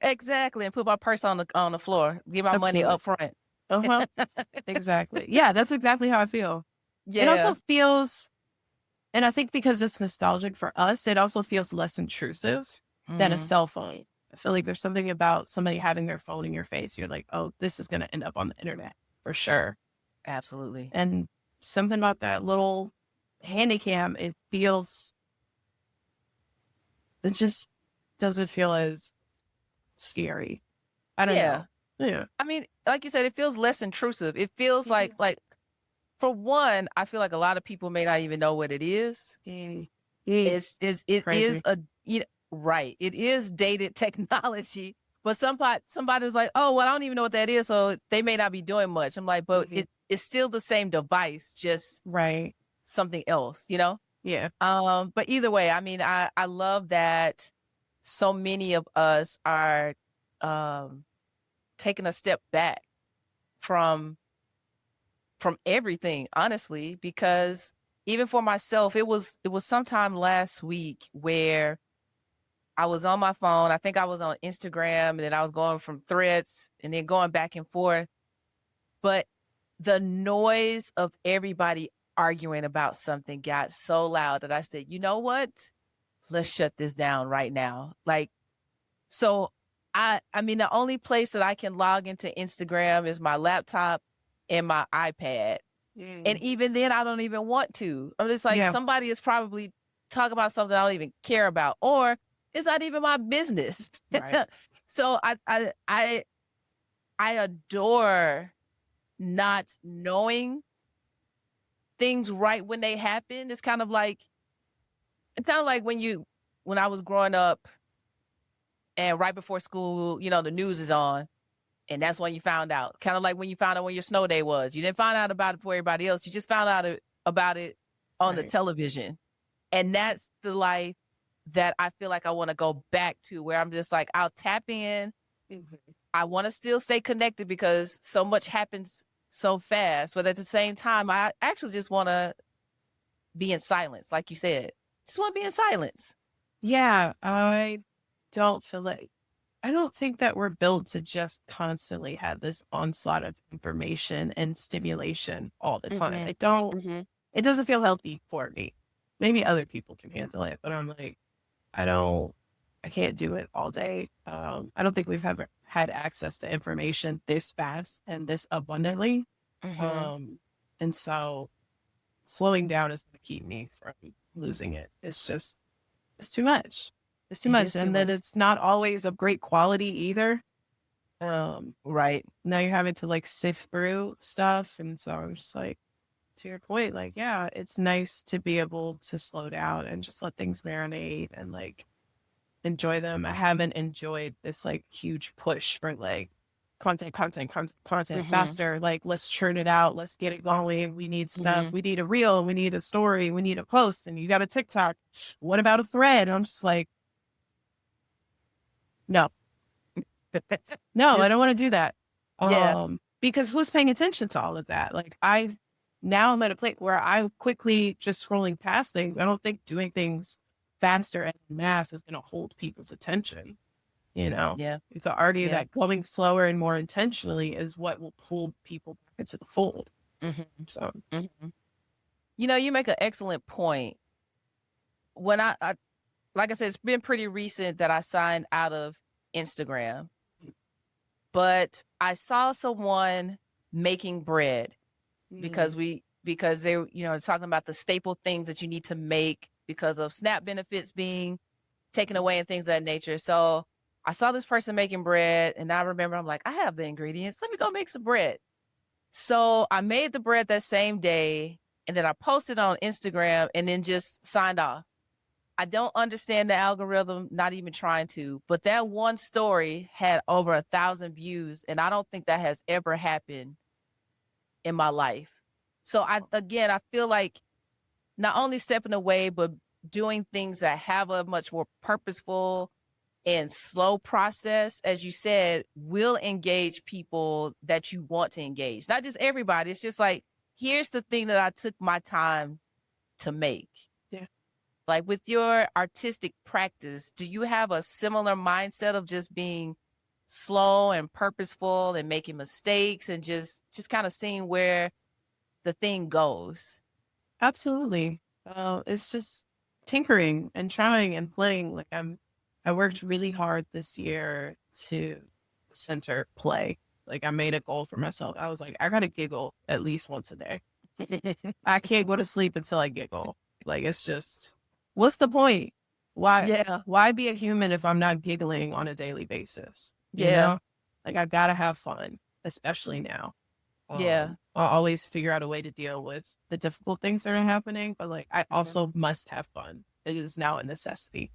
Exactly. And put my purse on the floor. Give my money Absolutely. up front. Uh-huh. Exactly. Yeah, that's exactly how I feel. It Yeah. also feels, and I think because it's nostalgic for us, it also feels less intrusive than a Mhm. cell phone. I feel like there's something about somebody having their phone in your face. You're like, oh, this is going to end up on the internet for sure. Absolutely. And something about that little handy cam, it just doesn't feel as scary. I don't Yeah. know. Yeah. I mean, like you said, it feels less intrusive. It feels like for one, I feel like a lot of people may not even know what it is. Yeah. It is Crazy. right. It is dated technology, but somebody was like, oh, well, I don't even know what that is, so they may not be doing much. I'm like, but it's still the same device, just Right. something else, you know? Yeah. But either way, I mean, I love that so many of us are taking a step back from everything, honestly, because even for myself, it was sometime last week where I was on my phone. I think I was on Instagram and then I was going from threads and then going back and forth. But the noise of everybody arguing about something got so loud that I said, you know what? Let's shut this down right now. Like, so I mean, the only place that I can log into Instagram is my laptop and my iPad. And even then, I don't even want to. I'm just like, somebody is probably talking about something I don't even care about, or it's not even my business. Right. So I adore not knowing things right when they happen. It's kind of like when I was growing up and right before school, you know, the news is on. And that's when you found out. Kind of like when you found out when your snow day was. You didn't find out about it before everybody else. You just found out about it on the television. And that's the life that I feel like I want to go back to, where I'm just like, I'll tap in. I want to still stay connected because so much happens so fast. But at the same time, I actually just want to be in silence. Like you said, just want to be in silence. Yeah, I don't think that we're built to just constantly have this onslaught of information and stimulation all the time. It doesn't feel healthy for me. Maybe other people can handle it, but I'm like, I can't do it all day. I don't think we've ever had access to information this fast and this abundantly. And so slowing down is going to keep me from losing it. It's too much. It's too much. And then it's not always of great quality either. Right. Now you're having to like sift through stuff. And so I'm just like, to your point, like, yeah, it's nice to be able to slow down and just let things marinate and like enjoy them. I haven't enjoyed this like huge push for like content faster. Like, let's churn it out. Let's get it going. We need stuff. We need a reel. We need a story. We need a post. And you got a TikTok. What about a thread? And I'm just like, no, I don't want to do that. Because who's paying attention to all of that? Like now I'm at a place where I'm quickly just scrolling past things. I don't think doing things faster and en masse is going to hold people's attention. You know, you could argue that going slower and more intentionally is what will pull people back into the fold. So, you know, you make an excellent point. When I like I said, it's been pretty recent that I signed out of Instagram, but I saw someone making bread because they, you know, talking about the staple things that you need to make because of SNAP benefits being taken away and things of that nature. So I saw this person making bread, and I remember I'm like, I have the ingredients. Let me go make some bread. So I made the bread that same day, and then I posted on Instagram and then just signed off. I don't understand the algorithm, not even trying to, but that one story had over 1,000 views, and I don't think that has ever happened in my life. So I feel like not only stepping away, but doing things that have a much more purposeful and slow process, as you said, will engage people that you want to engage. Not just everybody. It's just like, here's the thing that I took my time to make. Yeah. Like with your artistic practice, do you have a similar mindset of just being slow and purposeful and making mistakes and just kind of seeing where the thing goes? Absolutely. It's just tinkering and trying and playing. Like I worked really hard this year to center play. Like I made a goal for myself. I was like, I gotta giggle at least once a day. I can't go to sleep until I giggle. Like it's just, what's the point? Why be a human if I'm not giggling on a daily basis? You know? Like I gotta have fun, especially now. I'll always figure out a way to deal with the difficult things that are happening, but like I also must have fun. It is now a necessity.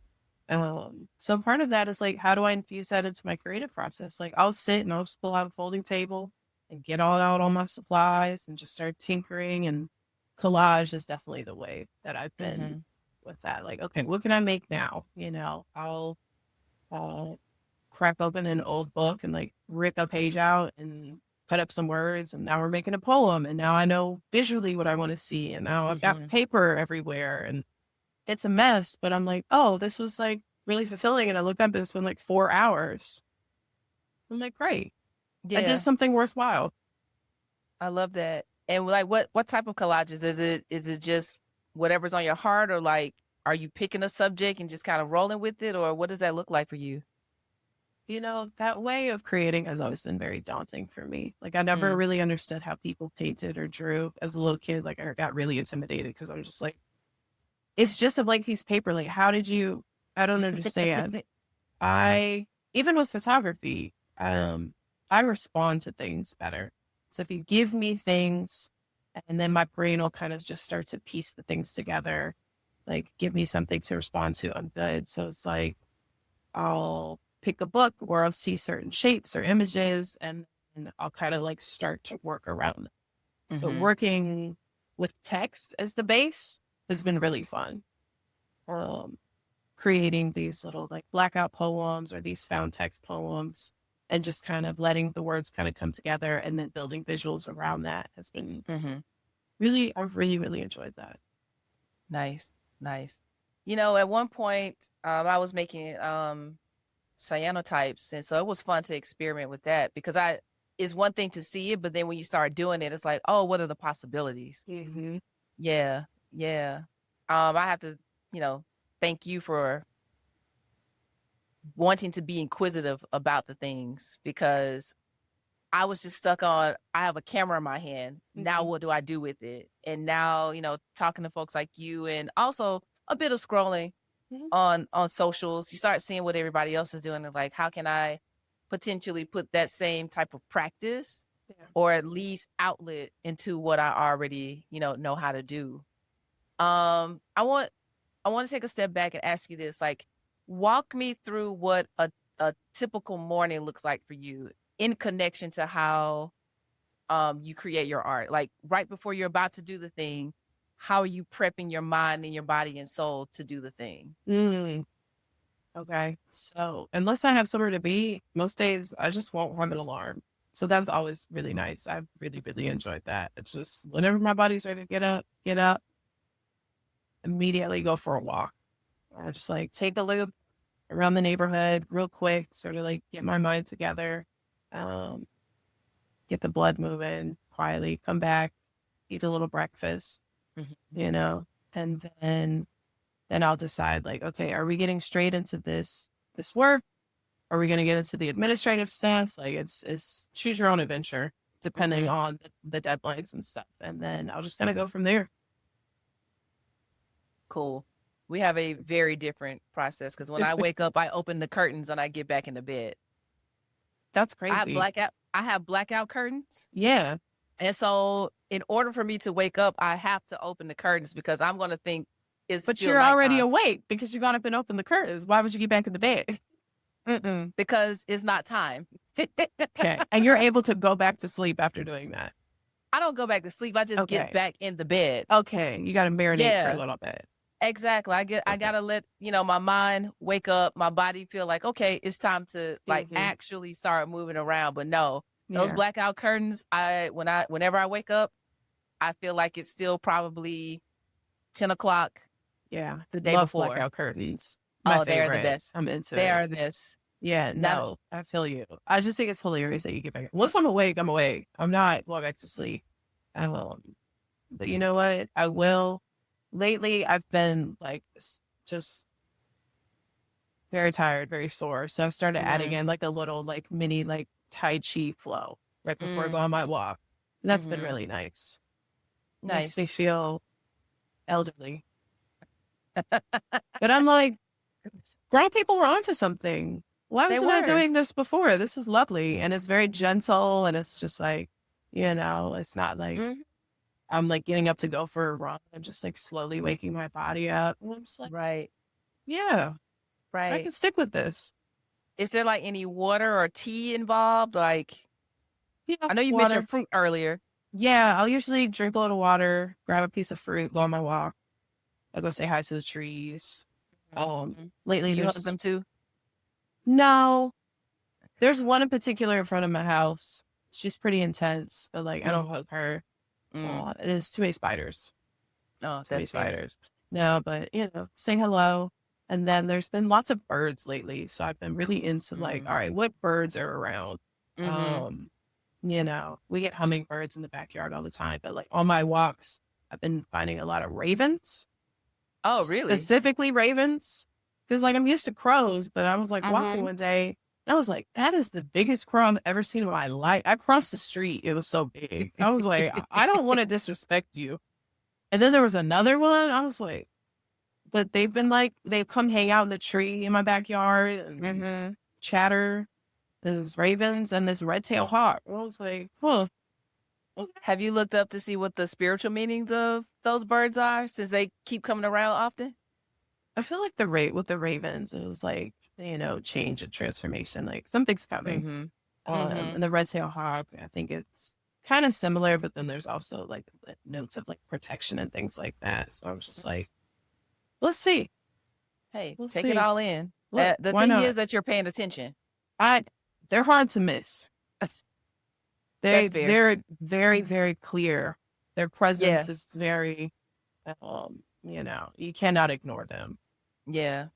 So part of that is like, how do I infuse that into my creative process? Like I'll sit and I'll just pull out a folding table and get all my supplies and just start tinkering, and collage is definitely the way that I've been with that. Like, okay, what can I make now? You know, I'll crack open an old book and like rip a page out and cut up some words, and now we're making a poem, and now I know visually what I want to see, and now I've got paper everywhere, and it's a mess, but I'm like, oh, this was like really fulfilling. And I look up and it's been like 4 hours. I'm like, great. I did something worthwhile. I love that. And like, what type of collages is it just whatever's on your heart, or like, are you picking a subject and just kind of rolling with it, or what does that look like for you? You know, that way of creating has always been very daunting for me. Like I never really understood how people painted or drew as a little kid. Like I got really intimidated because I'm just like, it's just a blank piece of paper. Like, I don't understand. Even with photography, I respond to things better. So if you give me things and then my brain will kind of just start to piece the things together, like give me something to respond to, I'm good. So it's like, I'll pick a book or I'll see certain shapes or images and I'll kind of like start to work around them. But working with text as the base has been really fun. creating these little like blackout poems or these found text poems and just kind of letting the words kind of come together and then building visuals around that has been really, I've really, really enjoyed that. Nice. At one point, I was making cyanotypes, and so it was fun to experiment with that because it's one thing to see it, but then when you start doing it, it's like, oh, what are the possibilities? Yeah. I have to, thank you for wanting to be inquisitive about the things, because I was just stuck on, I have a camera in my hand. Now what do I do with it? And now, talking to folks like you, and also a bit of scrolling on socials, you start seeing what everybody else is doing. And like, how can I potentially put that same type of practice or at least outlet into what I already, know how to do? I want to take a step back and ask you this, like, walk me through what a typical morning looks like for you in connection to how you create your art. Like right before you're about to do the thing, how are you prepping your mind and your body and soul to do the thing? Okay. So unless I have somewhere to be, most days I just won't have an alarm. So that's always really nice. I've really, really enjoyed that. It's just whenever my body's ready to get up, immediately go for a walk. I just like take a loop around the neighborhood real quick, sort of like get my mind together, get the blood moving quietly, come back, eat a little breakfast, and then I'll decide like, okay, are we getting straight into this work? Are we going to get into the administrative stuff? Like it's choose your own adventure depending on the deadlines and stuff. And then I'll just kind of go from there. Cool. We have a very different process because when I wake up, I open the curtains and I get back into bed. That's crazy. I have blackout curtains. Yeah. And so in order for me to wake up, I have to open the curtains because I'm going to think but you're already awake because you got up and opened the curtains. Why would you get back in the bed? Because it's not time. Okay. And you're able to go back to sleep after doing that. I don't go back to sleep. I just get back in the bed. Okay. You got to marinate for a little bit. Exactly. I got to let, my mind wake up, my body feel like, okay, it's time to like actually start moving around. But no, those blackout curtains, whenever I wake up, I feel like it's still probably 10 o'clock. Yeah. The day before. Blackout curtains. They're the best. I'm into it. They are the best. Yeah, no, I feel you. I just think it's hilarious that you get back. Once I'm awake, I'm awake. I'm not going back to sleep. But you know what? I will. Lately, I've been like just very tired, very sore. So I've started adding in like a little like mini like Tai Chi flow right before I go on my walk. And that's been really nice. Makes me feel elderly. But I'm like, grown people were onto something. Why wasn't I doing this before? This is lovely. And it's very gentle. And it's just like, it's not like I'm like getting up to go for a run. I'm just like slowly waking my body up. And I'm just like, yeah, I can stick with this. Is there like any water or tea involved? Like, I know you mentioned fruit earlier. Yeah, I'll usually drink a little water, grab a piece of fruit, go on my walk. I go say hi to the trees. Lately, you hug them too? No, there's one in particular in front of my house. She's pretty intense, but like I don't hug her. There's too many spiders. Oh, too many spiders. No, but say hello. And then there's been lots of birds lately, so I've been really into like, all right, what birds are around? We get hummingbirds in the backyard all the time, but like on my walks, I've been finding a lot of ravens. Oh, really? Specifically ravens. Because like I'm used to crows, but I was like walking one day and I was like, that is the biggest crow I've ever seen in my life. I crossed the street. It was so big. I was like, I don't want to disrespect you. And then there was another one. I was like, but they've come hang out in the tree in my backyard and chatter. There's ravens and this red-tailed hawk. I was like, huh. Okay. Have you looked up to see what the spiritual meanings of those birds are since they keep coming around often? I feel like with the ravens, it was like, change and transformation, like something's coming. And the red-tailed hawk, I think it's kind of similar, but then there's also like notes of like protection and things like that. So I was just like, let's see. Hey, We'll take it see. all in. Look, The why thing not? is that you're paying attention. They're hard to miss. That's fair. They're very, very clear. Their Yeah. presence is very, you cannot ignore them. Yeah.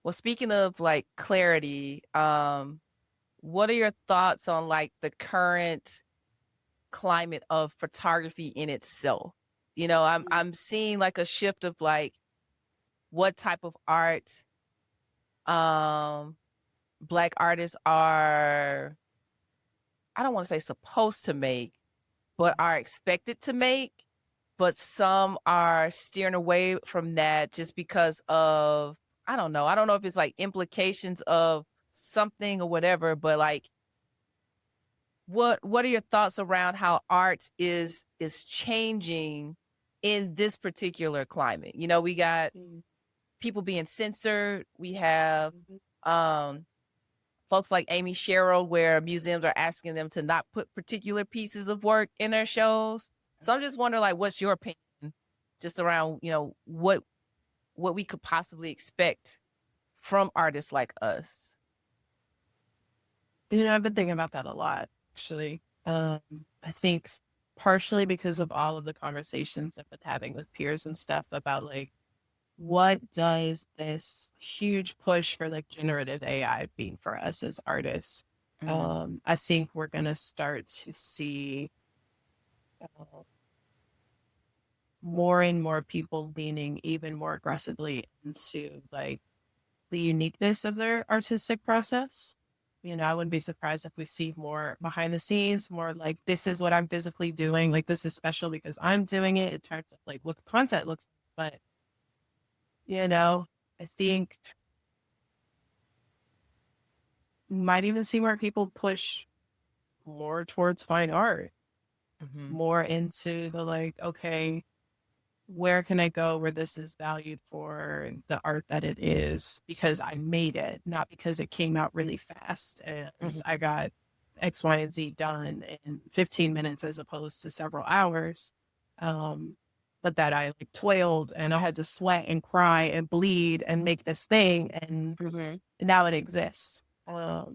Well, speaking of like clarity, what are your thoughts on like the current climate of photography in itself? I'm seeing like a shift of like what type of art um Black artists are, I don't want to say supposed to make, but are expected to make. But some are steering away from that just because of, I don't know. I don't know if it's like implications of something or whatever, but like what are your thoughts around how art is changing in this particular climate? We got people being censored. We have um folks like Amy Sherrill, where museums are asking them to not put particular pieces of work in their shows. So I'm just wondering, like, what's your opinion just around, what we could possibly expect from artists like us? I've been thinking about that a lot, actually. I think partially because of all of the conversations I've been having with peers and stuff about like, what does this huge push for like generative AI mean for us as artists? I think we're going to start to see more and more people leaning even more aggressively into like the uniqueness of their artistic process. I wouldn't be surprised if we see more behind the scenes, more like, this is what I'm physically doing. Like, this is special because I'm doing it. In terms of like what the content looks like. But, I think you might even see more people push more towards fine art, more into the like, okay, where can I go where this is valued for the art that it is because I made it, not because it came out really fast and I got X, Y, and Z done in 15 minutes as opposed to several hours. But that I like toiled and I had to sweat and cry and bleed and make this thing, and now it exists. I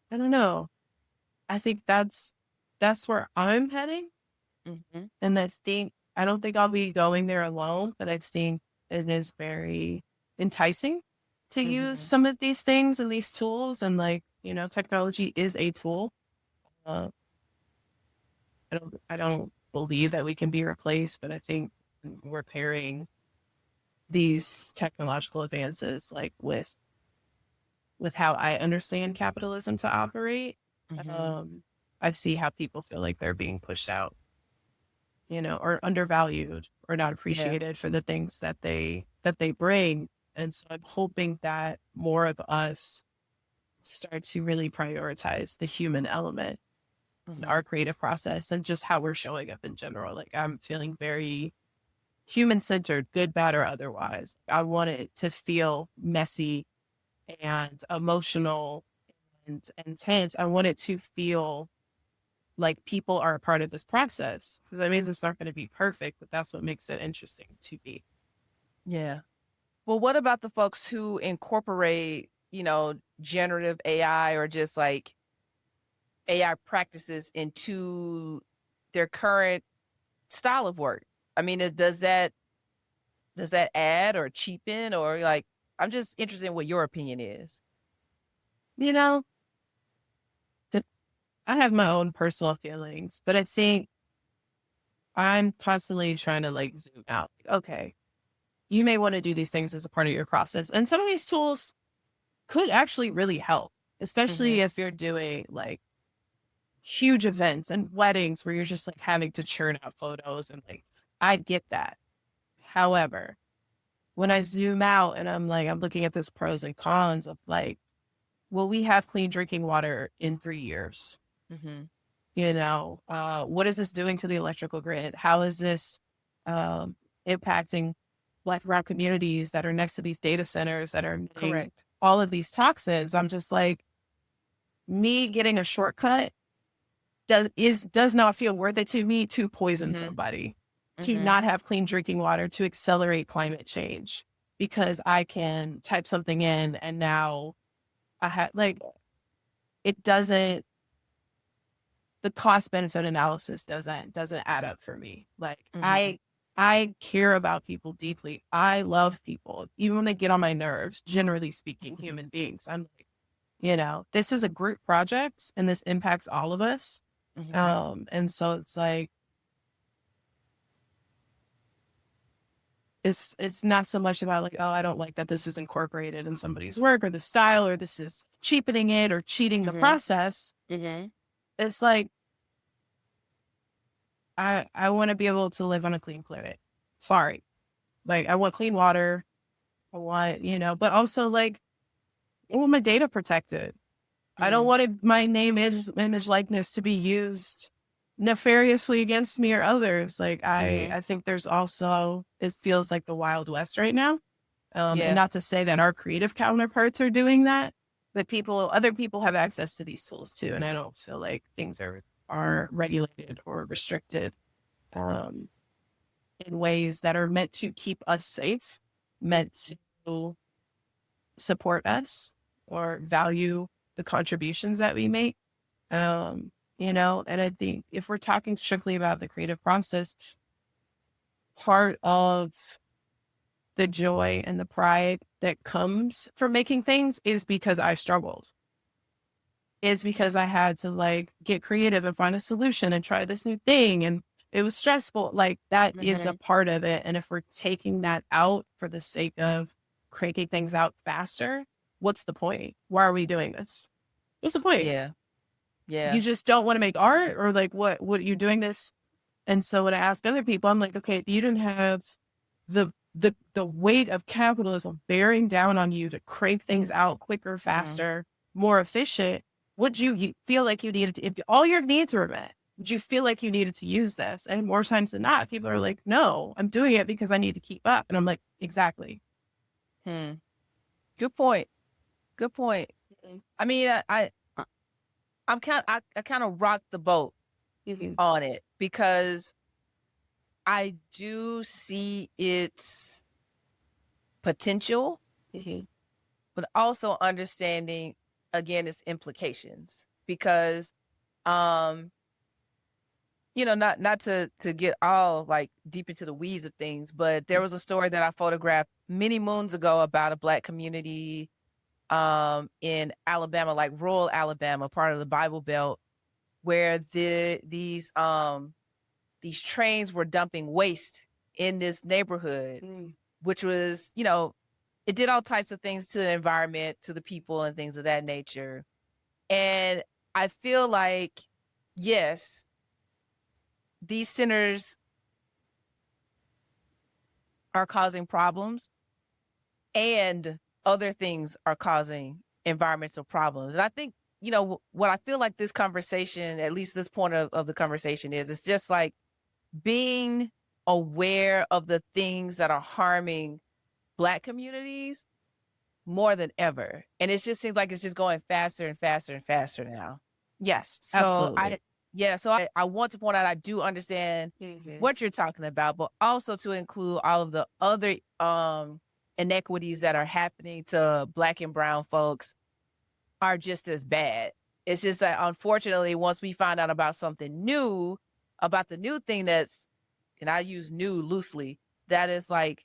don't know. I think that's where I'm heading. And I don't think I'll be going there alone, but I think it is very enticing to use some of these things and these tools. And like, technology is a tool. Uh, I don't believe that we can be replaced, but I think we're pairing these technological advances like with how I understand capitalism to operate. I see how people feel like they're being pushed out, or undervalued or not appreciated for the things that they bring. And so I'm hoping that more of us start to really prioritize the human element in our creative process and just how we're showing up in general. Like, I'm feeling very human-centered, good, bad, or otherwise. I want it to feel messy and emotional and intense. I want it to feel like people are a part of this process, because that means it's not going to be perfect, but that's what makes it interesting to be. Yeah. Well, what about the folks who incorporate, generative AI or just like AI practices into their current style of work? I mean, does that add or cheapen, or like, I'm just interested in what your opinion is. I have my own personal feelings, but I think I'm constantly trying to like zoom out. Okay, you may want to do these things as a part of your process. And some of these tools could actually really help, especially if you're doing like huge events and weddings where you're just like having to churn out photos, and like, I get that. However, when I zoom out and I'm looking at this pros and cons of like, will we have clean drinking water in 3 years? What is this doing to the electrical grid? How is this impacting Black brown communities that are next to these data centers that are emitting all of these toxins? I'm just like, me getting a shortcut does not feel worth it to me to poison somebody. to not have clean drinking water to accelerate climate change because I can type something in and now I have like, it doesn't, the cost benefit analysis doesn't add up for me. Like I care about people deeply. I love people, even when they get on my nerves, generally speaking, human beings. I'm like, you know, this is a group project and this impacts all of us. And so it's like, it's not so much about like, oh, I don't like that this is incorporated in somebody's work or the style, or this is cheapening it or cheating the process. It's like, I want to be able to live on a clean planet. Sorry. Like, I want clean water. I want, you know, but also like, I want my data protected. I don't want my name, image, likeness to be used nefariously against me or others. Like, I think there's also, it feels like the Wild West right now. And not to say that our creative counterparts are doing that, but other people have access to these tools too. And I don't feel like things are regulated or restricted in ways that are meant to keep us safe, meant to support us or value the contributions that we make. You know, and I think if we're talking strictly about the creative process, part of the joy and the pride that comes from making things is because I struggled. Is because I had to like get creative and find a solution and try this new thing. And it was stressful. Like that is a part of it. And if we're taking that out for the sake of cranking things out faster, what's the point? Why are we doing this? What's the point? Yeah. You just don't want to make art, or like what you're doing this. And so when I ask other people, I'm like, okay, if you didn't have the weight of capitalism bearing down on you to crank things out quicker, faster, more efficient, would you feel like you needed to, if all your needs were met, would you feel like you needed to use this? And more times than not, people are like, no, I'm doing it because I need to keep up. And I'm like, exactly. Good point. I mean, I kind of rocked the boat on it because I do see its potential, but also understanding again its implications because you know, not to get all like deep into the weeds of things, but there was a story that I photographed many moons ago about a Black community in Alabama, like rural Alabama, part of the Bible Belt, where these trains were dumping waste in this neighborhood, which was, you know, it did all types of things to the environment, to the people and things of that nature. And I feel like, yes, these centers are causing problems and other things are causing environmental problems. And I think, you know, what I feel like this conversation, at least this point of the conversation is, it's just like being aware of the things that are harming Black communities more than ever. And it just seems like it's just going faster and faster and faster now. Yes, So absolutely. I want to point out, I do understand what you're talking about, but also to include all of the other inequities that are happening to Black and brown folks are just as bad. It's just that unfortunately, once we find out about something new, about the new thing that's, and I use new loosely, that is like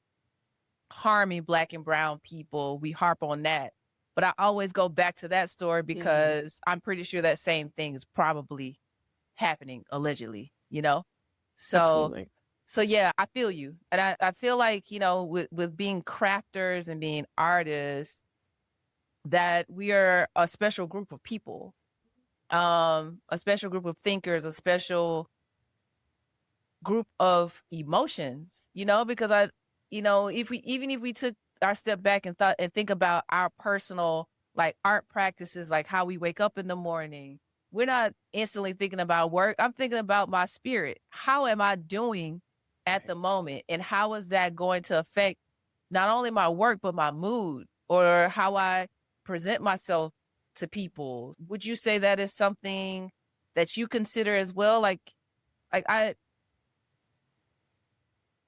harming Black and brown people, we harp on that. But I always go back to that story because I'm pretty sure that same thing is probably happening allegedly, you know? Absolutely. So yeah, I feel you. And I feel like, you know, with being crafters and being artists, that we are a special group of people, a special group of thinkers, a special group of emotions, you know, because you know, if we took our step back and thought and think about our personal like art practices, like how we wake up in the morning, we're not instantly thinking about work. I'm thinking about my spirit. How am I doing at the moment? And how is that going to affect not only my work, but my mood or how I present myself to people? Would you say that is something that you consider as well? Like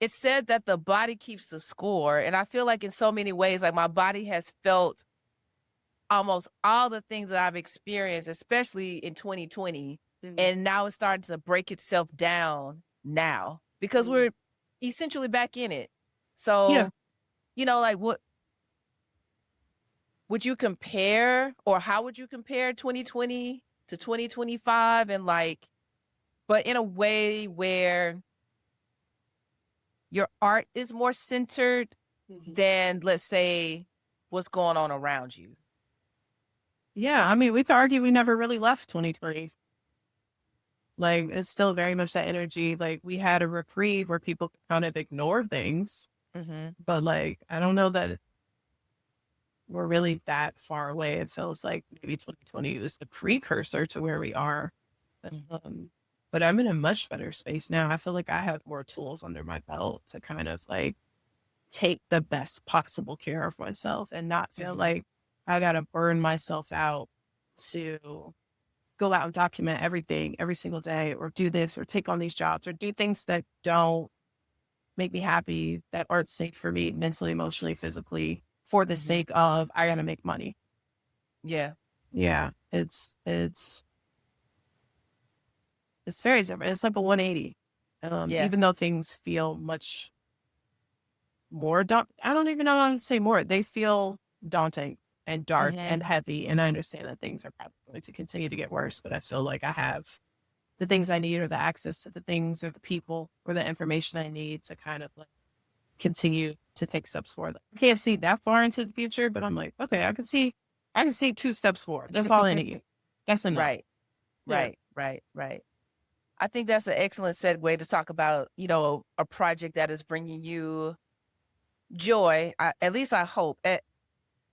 it's said that the body keeps the score. And I feel like in so many ways, like my body has felt almost all the things that I've experienced, especially in 2020. And now it's starting to break itself down now because we're essentially back in it. So, like what would you compare, or how would you compare 2020 to 2025? And like, but in a way where your art is more centered than, let's say, what's going on around you. Yeah, I mean, we could argue we never really left 2020. Like, it's still very much that energy. Like, we had a reprieve where people could kind of ignore things. But, like, I don't know that we're really that far away. It feels like maybe 2020 was the precursor to where we are. But I'm in a much better space now. I feel like I have more tools under my belt to kind of, like, take the best possible care of myself and not feel like I got to burn myself out to go out and document everything every single day, or do this, or take on these jobs, or do things that don't make me happy, that aren't safe for me mentally, emotionally, physically, for the sake of I gotta make money. Yeah. It's very different. It's like a 180. Even though things feel much more I don't even know how to say more. They feel daunting and dark and heavy, and I understand that things are probably going to continue to get worse, but I feel like I have the things I need, or the access to the things, or the people, or the information I need to kind of like continue to take steps forward. I can't see that far into the future, but I'm like, okay, I can see 2 steps forward. That's all I need. That's enough. Right. I think that's an excellent segue to talk about, a project that is bringing you joy. At least I hope.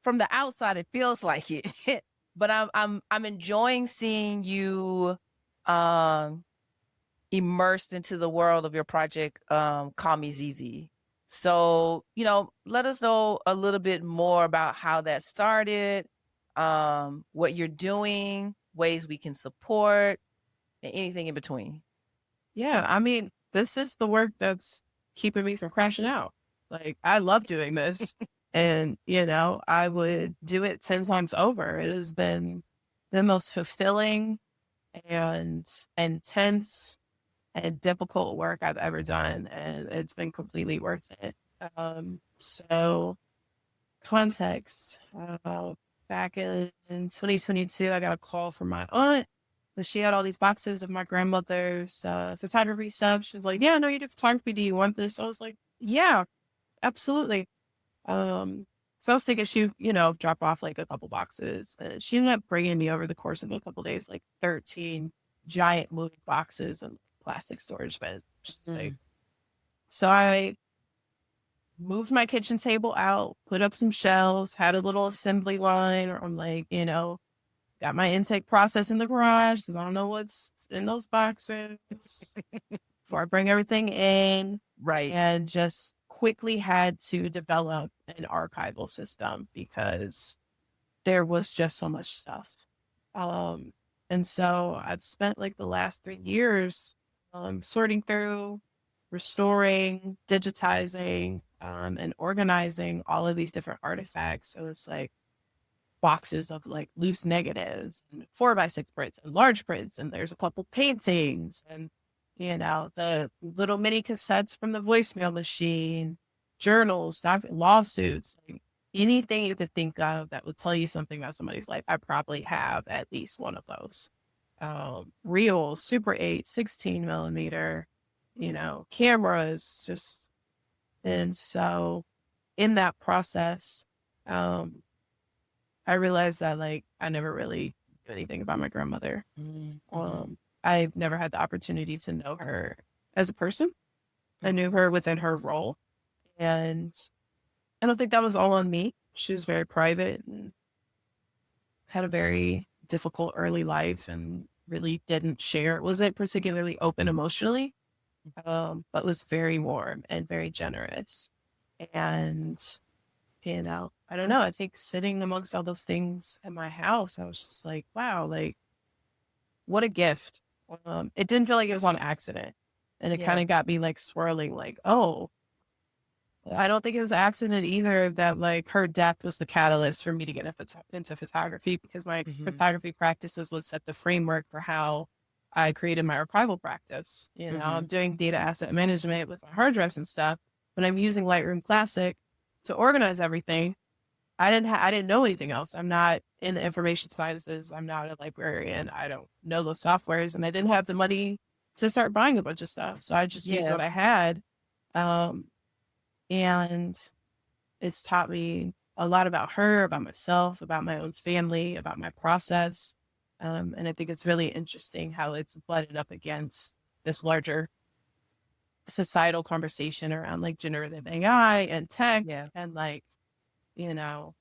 From the outside, it feels like it, but I'm enjoying seeing you immersed into the world of your project, Call Me ZZ. So, let us know a little bit more about how that started, what you're doing, ways we can support, and anything in between. Yeah, I mean, this is the work that's keeping me from crashing out. Like, I love doing this. And, I would do it 10 times over. It has been the most fulfilling and intense and difficult work I've ever done. And it's been completely worth it. So context, back in 2022, I got a call from my aunt that she had all these boxes of my grandmother's photography stuff. She was like, yeah, no, you do photography. Do you want this? I was like, yeah, absolutely. So I was thinking she, drop off like a couple boxes, and she ended up bringing me over the course of a couple days, like 13 giant moving boxes and plastic storage bins. Like, so I moved my kitchen table out, put up some shelves, had a little assembly line, or I'm like, got my intake process in the garage because I don't know what's in those boxes before I bring everything in. Right. And just quickly had to develop an archival system because there was just so much stuff. And so I've spent like the last 3 years sorting through, restoring, digitizing, and organizing all of these different artifacts. So it's like boxes of like loose negatives and 4x6 prints and large prints, and there's a couple paintings, and the little mini cassettes from the voicemail machine, journals, lawsuits, like anything you could think of that would tell you something about somebody's life. I probably have at least one of those. Reels, Super 8, 16 millimeter, cameras, just. And so in that process, I realized that like I never really knew anything about my grandmother. I've never had the opportunity to know her as a person. I knew her within her role. And I don't think that was all on me. She was very private and had a very difficult early life and really didn't share. Wasn't particularly open emotionally, but was very warm and very generous. And, I don't know. I think sitting amongst all those things in my house, I was just like, wow, like, what a gift. It didn't feel like it was on accident. And it kind of got me like swirling, like, oh, I don't think it was an accident either that like her death was the catalyst for me to get into photography, because my photography practices would set the framework for how I created my archival practice. You know, I'm doing data asset management with my hard drives and stuff, but I'm using Lightroom Classic to organize everything. I didn't know anything else. I'm not in the information sciences. I'm not a librarian. I don't know those softwares, and I didn't have the money to start buying a bunch of stuff. So I just used what I had. And it's taught me a lot about her, about myself, about my own family, about my process. And I think it's really interesting how it's butted up against this larger societal conversation around like generative AI and tech and like, you know,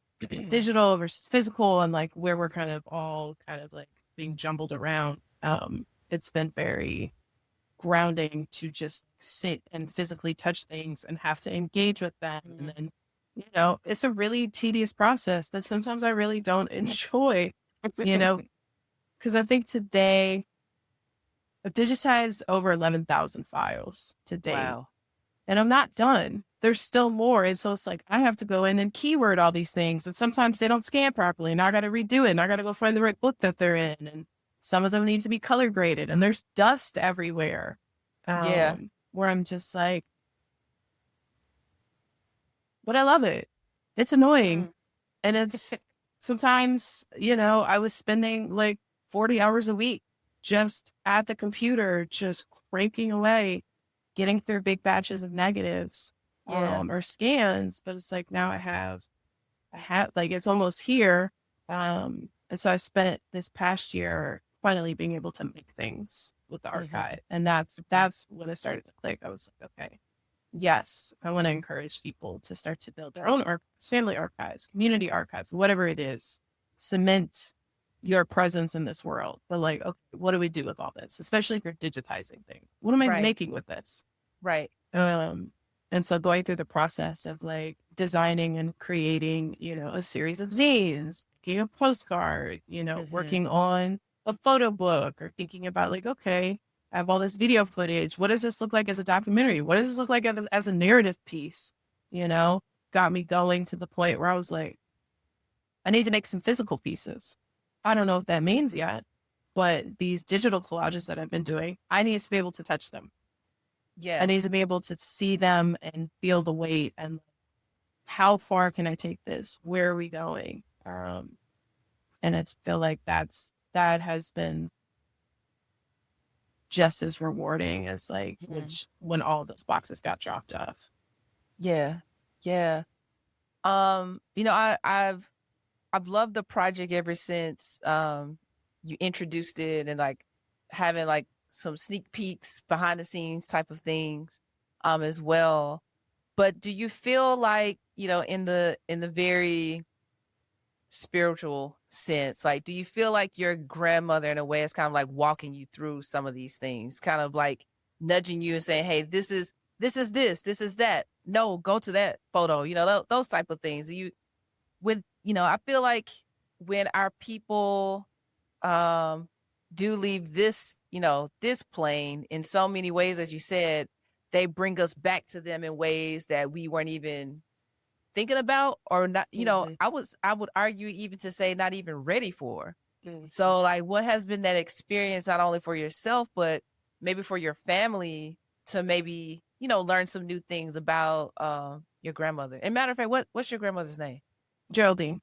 digital versus physical, and like where we're kind of all kind of like being jumbled around. It's been very grounding to just sit and physically touch things and have to engage with them. And then, you know, it's a really tedious process that sometimes I really don't enjoy, you know, because I think today I've digitized over 11,000 files to date. Wow. And I'm not done. There's still more. And so it's like, I have to go in and keyword all these things. And sometimes they don't scan properly. And I got to redo it. And I got to go find the right book that they're in. And some of them need to be color graded. And there's dust everywhere. Where I'm just like, but I love it. It's annoying. And it's sometimes, you know, I was spending like 40 hours a week just at the computer, just cranking away, getting through big batches of negatives or scans. But it's like, now I have like, it's almost here. And so I spent this past year finally being able to make things with the archive. And that's when it started to click. I was like, okay, yes, I want to encourage people to start to build their own archives, family archives, community archives, whatever it is. Cement your presence in this world. But like, okay, what do we do with all this? Especially if you're digitizing things. What am I making with this? Right. And so going through the process of like designing and creating, you know, a series of zines, making a postcard, you know, working on a photo book, or thinking about like, okay, I have all this video footage. What does this look like as a documentary? What does this look like as a narrative piece? You know, got me going to the point where I was like, I need to make some physical pieces. I don't know what that means yet, but these digital collages that I've been doing, I need to be able to touch them. I need to be able to see them and feel the weight, and how far can I take this? Where are we going? And I feel like that has been just as rewarding as like when all those boxes got dropped off. Yeah. You know, I've loved the project ever since you introduced it, and like having like some sneak peeks, behind the scenes type of things as well. But do you feel like, you know, in the very spiritual sense, like, do you feel like your grandmother in a way is kind of like walking you through some of these things, kind of like nudging you and saying, hey, this is this is that, no, go to that photo, you know, those type of things? You know, I feel like when our people do leave this, you know, this plane, in so many ways, as you said, they bring us back to them in ways that we weren't even thinking about, or not, you know, I would argue even to say not even ready for. So like, what has been that experience, not only for yourself, but maybe for your family, to maybe, you know, learn some new things about your grandmother? And matter of fact, what's your grandmother's name? Geraldine.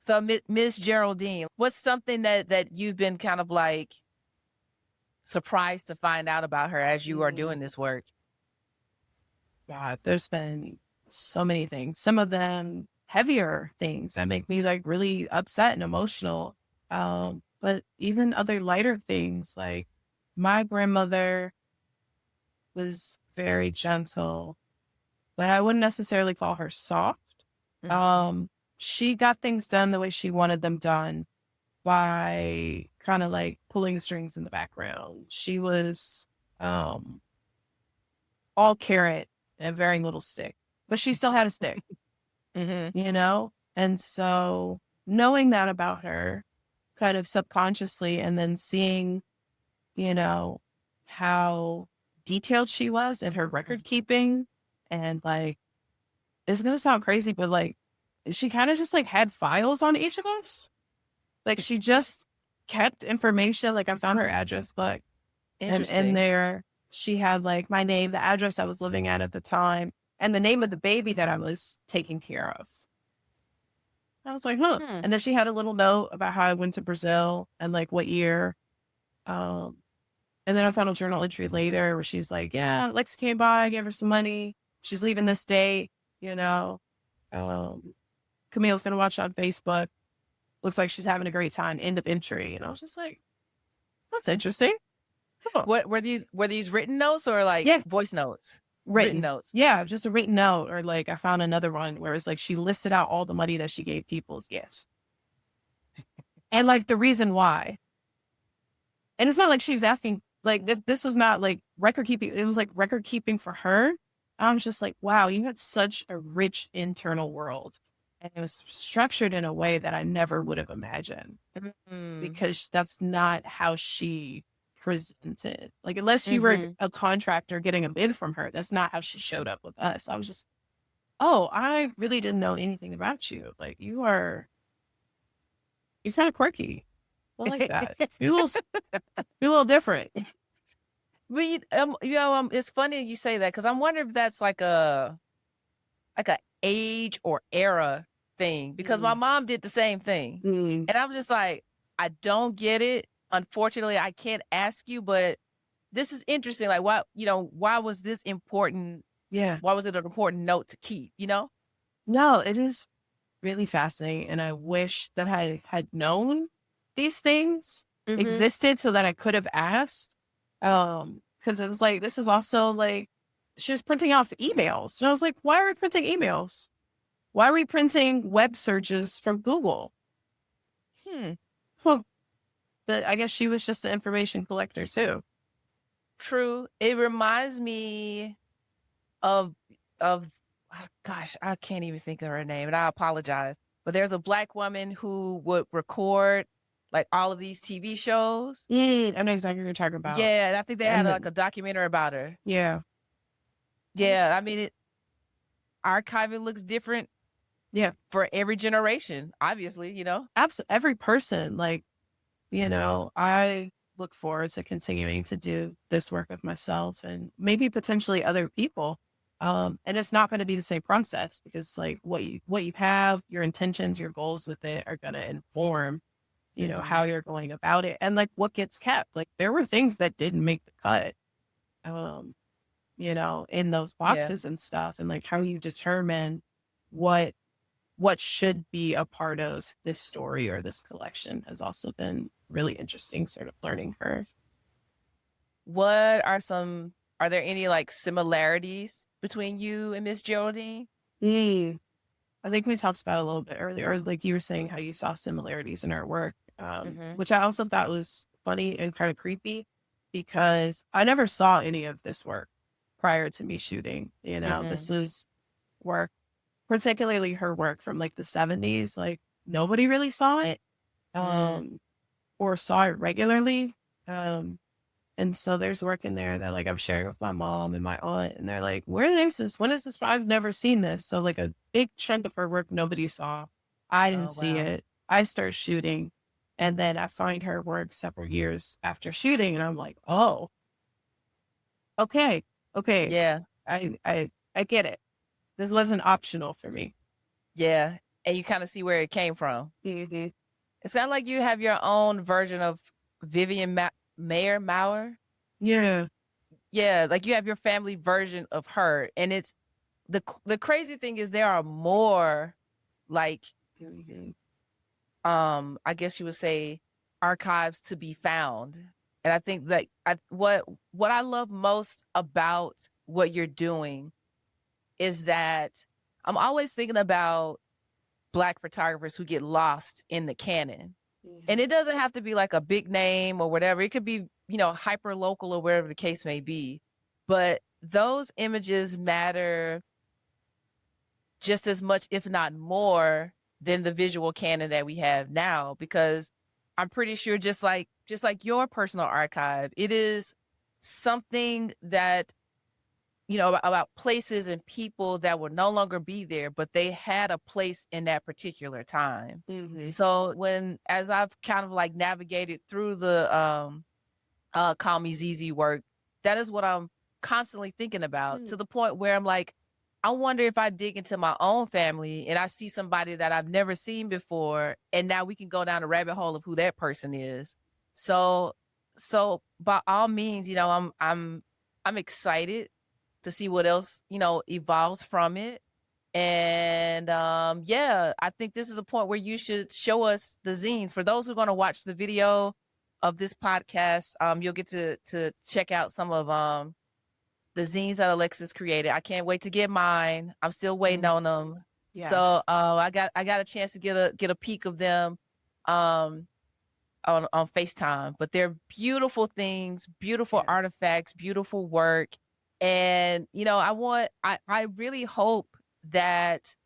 So Miss Geraldine, what's something that you've been kind of like surprised to find out about her as you are doing this work? God, there's been so many things. Some of them heavier things that make me like really upset and emotional. But even other lighter things, like my grandmother was very gentle, but I wouldn't necessarily call her soft. She got things done the way she wanted them done, by kind of like pulling the strings in the background. She was all carrot and very little stick, but she still had a stick, you know? And so knowing that about her kind of subconsciously, and then seeing, you know, how detailed she was in her record keeping. And like, it's going to sound crazy, but like, she kind of just like had files on each of us. Like she just kept information. Like I found her address book, and in there she had like my name, the address I was living at the time, and the name of the baby that I was taking care of. I was like, huh. And then she had a little note about how I went to Brazil and like what year. And then I found a journal entry later where she's like, yeah, Lex came by, I gave her some money. She's leaving this day, you know. Camille's going to watch on Facebook. Looks like she's having a great time. End of entry. And I was just like, that's interesting. Huh. What were these written notes or like voice notes? Written notes. Yeah, just a written note. Or like I found another one where it's like she listed out all the money that she gave people as gifts. And like the reason why. And it's not like she was asking, like this was not like record keeping. It was like record keeping for her. I was just like, wow, you had such a rich internal world. And it was structured in a way that I never would have imagined. Because that's not how she presented. Like, unless you were a contractor getting a bid from her, that's not how she showed up with us. I was just, oh, I really didn't know anything about you. Like, you're kind of quirky. I like that. You're a little different. But it's funny you say that because I'm wondering if that's like a age or era thing, because my mom did the same thing, and I was just like, I don't get it. Unfortunately, I can't ask you, but this is interesting. Like, why was this important? Yeah. Why was it an important note to keep? No, it is really fascinating, and I wish that I had known these things existed so that I could have asked. Because it was like, this is also like, she was printing off emails. And I was like, why are we printing emails? Why are we printing web searches from Google? Well, but I guess she was just an information collector too. True. It reminds me of gosh, I can't even think of her name, and I apologize. But there's a Black woman who would record like all of these TV shows. I know exactly what you're talking about. Yeah, and I think they had like a documentary about her. Yeah. Yeah, I mean, archiving looks different. Yeah, for every generation, obviously, Absolutely, every person. Like, I look forward to continuing to do this work with myself and maybe potentially other people. And it's not going to be the same process because, like, what you have, your intentions, your goals with it are going to inform, how you're going about it and like what gets kept. Like, there were things that didn't make the cut. In those boxes and stuff, and like how you determine what should be a part of this story or this collection has also been really interesting sort of learning curve. Are there any like similarities between you and Miss Geraldine? I think we talked about it a little bit earlier, or like you were saying how you saw similarities in our work, which I also thought was funny and kind of creepy because I never saw any of this work prior to me shooting. This was work, particularly her work from like the 70s. Like nobody really saw it or saw it regularly. And so there's work in there that like I'm sharing with my mom and my aunt, and they're like, where is this? When is this? I've never seen this. So like a big chunk of her work nobody saw. I didn't see it. I start shooting, and then I find her work several years after shooting, and I'm like, oh, okay. Yeah. I get it. This wasn't optional for me. Yeah. And you kind of see where it came from. It's kind of like you have your own version of Vivian Mayer Mauer. Yeah. Yeah. Like you have your family version of her. And it's the crazy thing is there are more like, I guess you would say archives to be found. And I think that what I love most about what you're doing is that I'm always thinking about Black photographers who get lost in the canon. And it doesn't have to be like a big name or whatever. It could be, hyper local or wherever the case may be. But those images matter just as much, if not more, than the visual canon that we have now, because I'm pretty sure just like your personal archive, it is something that, about places and people that will no longer be there, but they had a place in that particular time. Mm-hmm. So as I've kind of like navigated through the Call Me ZZ work, that is what I'm constantly thinking about, to the point where I'm like, I wonder if I dig into my own family and I see somebody that I've never seen before, and now we can go down a rabbit hole of who that person is. So by all means, I'm excited to see what else, evolves from it. And I think this is a point where you should show us the zines. For those who are going to watch the video of this podcast, you'll get to check out some of the zines that Alexis created. I can't wait to get mine. I'm still waiting on them. Yes. So I got a chance to get a peek of them on FaceTime. But they're beautiful things, beautiful artifacts, beautiful work. And I really hope that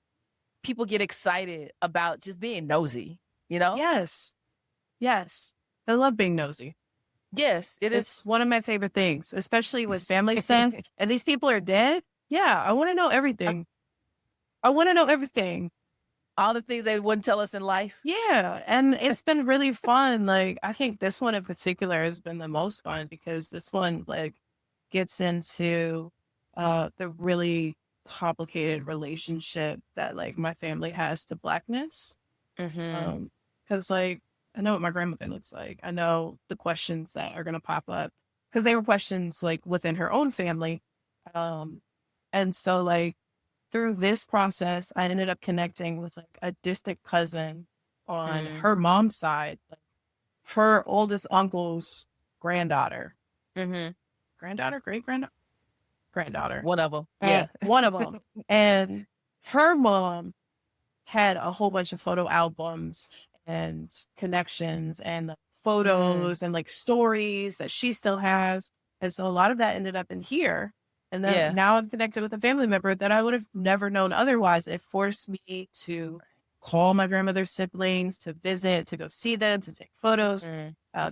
people get excited about just being nosy, Yes. I love being nosy. Yes, It's one of my favorite things, especially with family stuff. And these people are dead. Yeah, I want to know everything. All the things they wouldn't tell us in life. Yeah, and it's been really fun. Like, I think this one in particular has been the most fun because this one like gets into the really complicated relationship that like my family has to Blackness. Because like I know what my grandmother looks like. I know the questions that are going to pop up because they were questions like within her own family. And so like through this process, I ended up connecting with like a distant cousin on her mom's side, like her oldest uncle's granddaughter. Granddaughter, granddaughter. One of them. Yeah. One of them. And her mom had a whole bunch of photo albums and connections and the photos and like stories that she still has. And so a lot of that ended up in here. And then now I'm connected with a family member that I would have never known otherwise. It forced me to call my grandmother's siblings, to visit, to go see them, to take photos.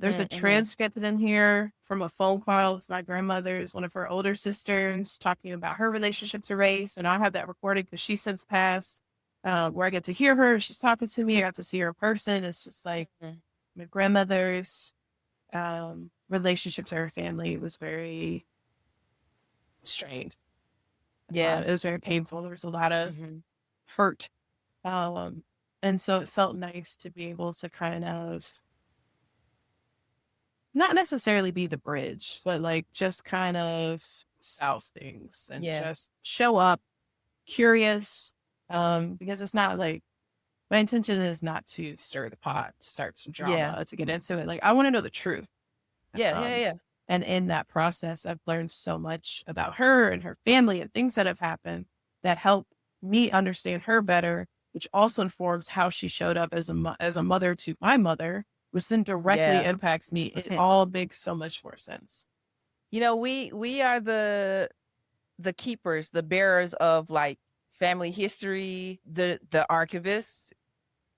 There's a transcript in here from a phone call with my grandmother's, one of her older sisters, talking about her relationship to race. And I have that recorded because she's since passed, where I get to hear her. She's talking to me. I got to see her in person. It's just like my grandmother's relationship to her family was very strained. It was very painful. There was a lot of hurt. And so it felt nice to be able to kind of not necessarily be the bridge, but like just kind of solve things and just show up curious. Because it's not like my intention is not to stir the pot, to start some drama, to get into it. Like I want to know the truth. And in that process, I've learned so much about her and her family and things that have happened that help me understand her better, which also informs how she showed up as a mother to my mother, which then directly impacts me. It all makes so much more sense. We are the keepers, the bearers of like family history, the archivists,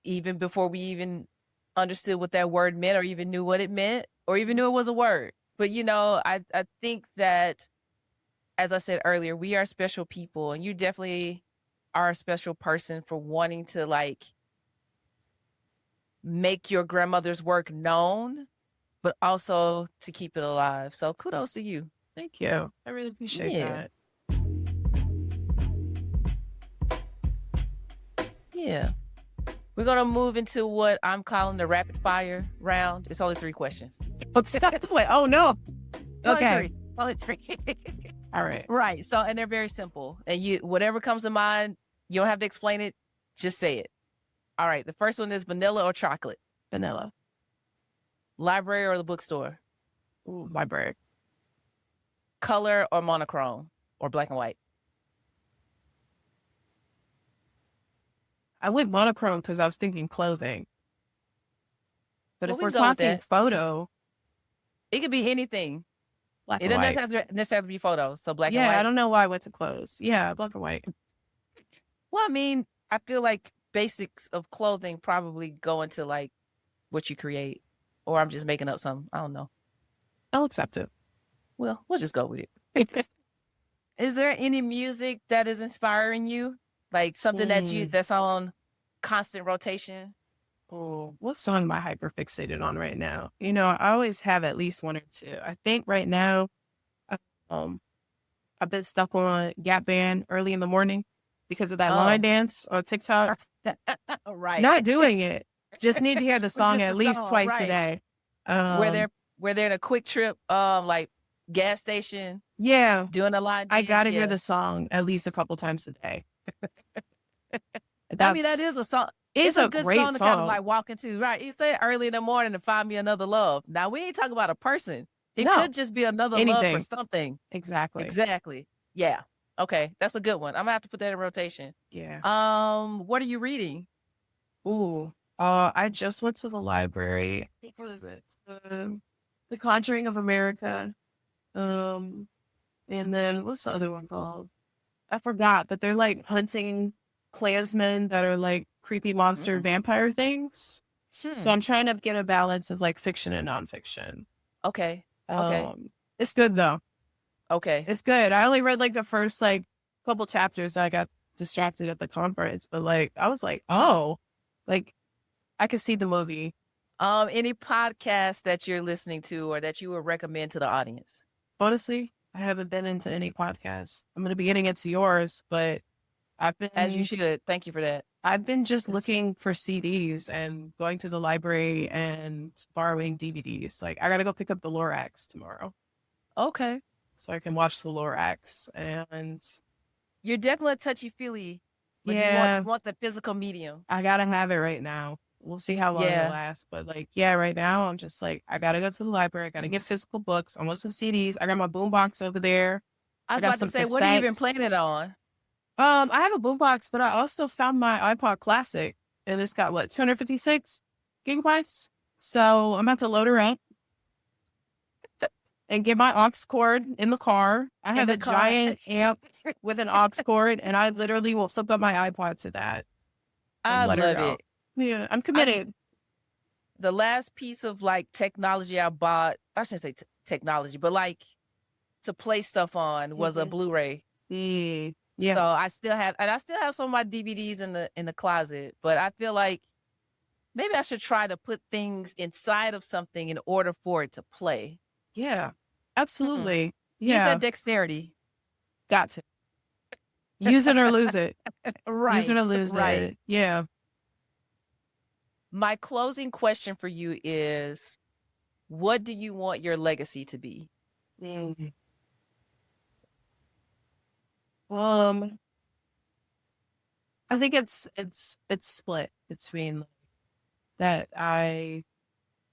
even before we even understood what that word meant or even knew what it meant or even knew it was a word. But, I think that, as I said earlier, we are special people, and you definitely are a special person for wanting to like make your grandmother's work known, but also to keep it alive. So kudos to you. Thank you. I really appreciate that. Yeah. We're going to move into what I'm calling the rapid fire round. It's only 3 questions. Oh, no. Okay. Only 3. All right. Right. So, and they're very simple. And whatever comes to mind, you don't have to explain it. Just say it. All right. The first one is vanilla or chocolate? Vanilla. Library or the bookstore? Ooh, library. Color or monochrome or black and white? I went monochrome because I was thinking clothing. But if we're talking photo, it could be anything. Black it and doesn't white. necessarily be photos. So black and white. Yeah, I don't know why I went to clothes. Yeah, black and white. Well, I mean, I feel like basics of clothing probably go into like what you create, or I'm just making up some. I don't know. I'll accept it. Well, we'll just go with it. Is there any music that is inspiring you? Like something that's on constant rotation? Oh, what song am I hyper fixated on right now? I always have at least one or two. I think right now, um, I've been stuck on Gap Band Early in the Morning because of that line dance on TikTok. Right. Not doing it. Just need to hear the song Just at the least song, twice a right. day. Where they're in a quick trip, like gas station, Yeah, doing a line I dance. gotta hear Yeah. the song at least a couple times a day. I mean, that is a song. It's a a good great song to kind of song. like walk into, right? You say early in the morning to find me another love. Now we ain't talking about a person. It No, could just be another love for anything. something. Exactly. Exactly. Yeah. Okay. That's a good one. I'm gonna have to put that in rotation. Yeah. What are you reading? Ooh. I just went to the library. I think, what is it? The Conjuring of America. And then what's the other one called? I forgot, but they're like hunting Klansmen that are like creepy monster vampire things. So I'm trying to get a balance of like fiction and nonfiction. Okay. Okay. It's good though. Okay. It's good. I only read like the first like couple chapters. I got distracted at the conference, but like I was like, oh, like I could see the movie. Any podcast that you're listening to or that you would recommend to the audience? Honestly, I haven't been into any podcasts. I'm going to be getting into yours, but I've been, as you should. Thank you for that. I've been just looking for CDs and going to the library and borrowing DVDs. Like I got to go pick up the Lorax tomorrow. Okay. So I can watch the Lorax. And you're definitely touchy-feely. But yeah, you want the physical medium. I got to have it right now. We'll see how long it lasts. But like, yeah, right now I'm just like, I got to go to the library. I got to get physical books. I'm listening to CDs. I got my boombox over there. I was about to say, what are you even playing it on? I have a boombox, but I also found my iPod Classic, and it's got 256 gigabytes. So I'm about to load her up and get my aux cord in the car. I have a giant amp with an aux cord, and I literally will flip up my iPod to that. I love it. Yeah, I'm committed. The last piece of like technology I bought, I shouldn't say technology, but like to play stuff on was a Blu-ray. Yeah. So I still have some of my DVDs in the closet, but I feel like maybe I should try to put things inside of something in order for it to play. Yeah, absolutely. Yeah. Use that dexterity. Got to. Use it or lose it. Right. Use it or lose it. Yeah. My closing question for you is, what do you want your legacy to be? I think it's split between that I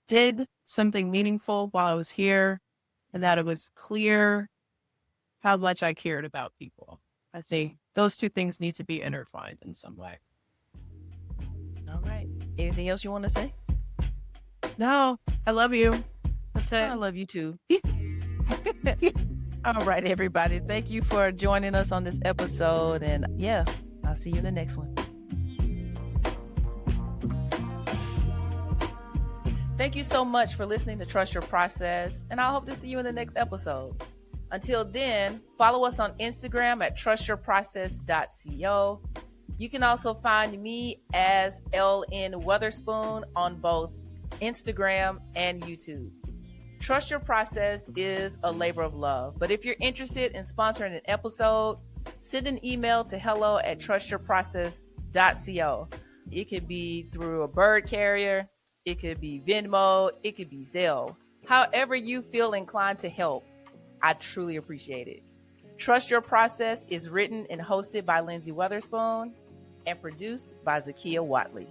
did something meaningful while I was here and that it was clear how much I cared about people. I think those two things need to be intertwined in some way. All right. Anything else you want to say? No, I love you. That's it. I love you too. All right, everybody. Thank you for joining us on this episode. And yeah, I'll see you in the next one. Thank you so much for listening to Trust Your Process. And I hope to see you in the next episode. Until then, follow us on Instagram at trustyourprocess.co. You can also find me as LN Weatherspoon on both Instagram and YouTube. Trust Your Process is a labor of love, but if you're interested in sponsoring an episode, send an email to hello@trustyourprocess.co. It could be through a bird carrier, it could be Venmo, it could be Zelle. However you feel inclined to help, I truly appreciate it. Trust Your Process is written and hosted by Lynsey Weatherspoon and produced by Zakia Watley.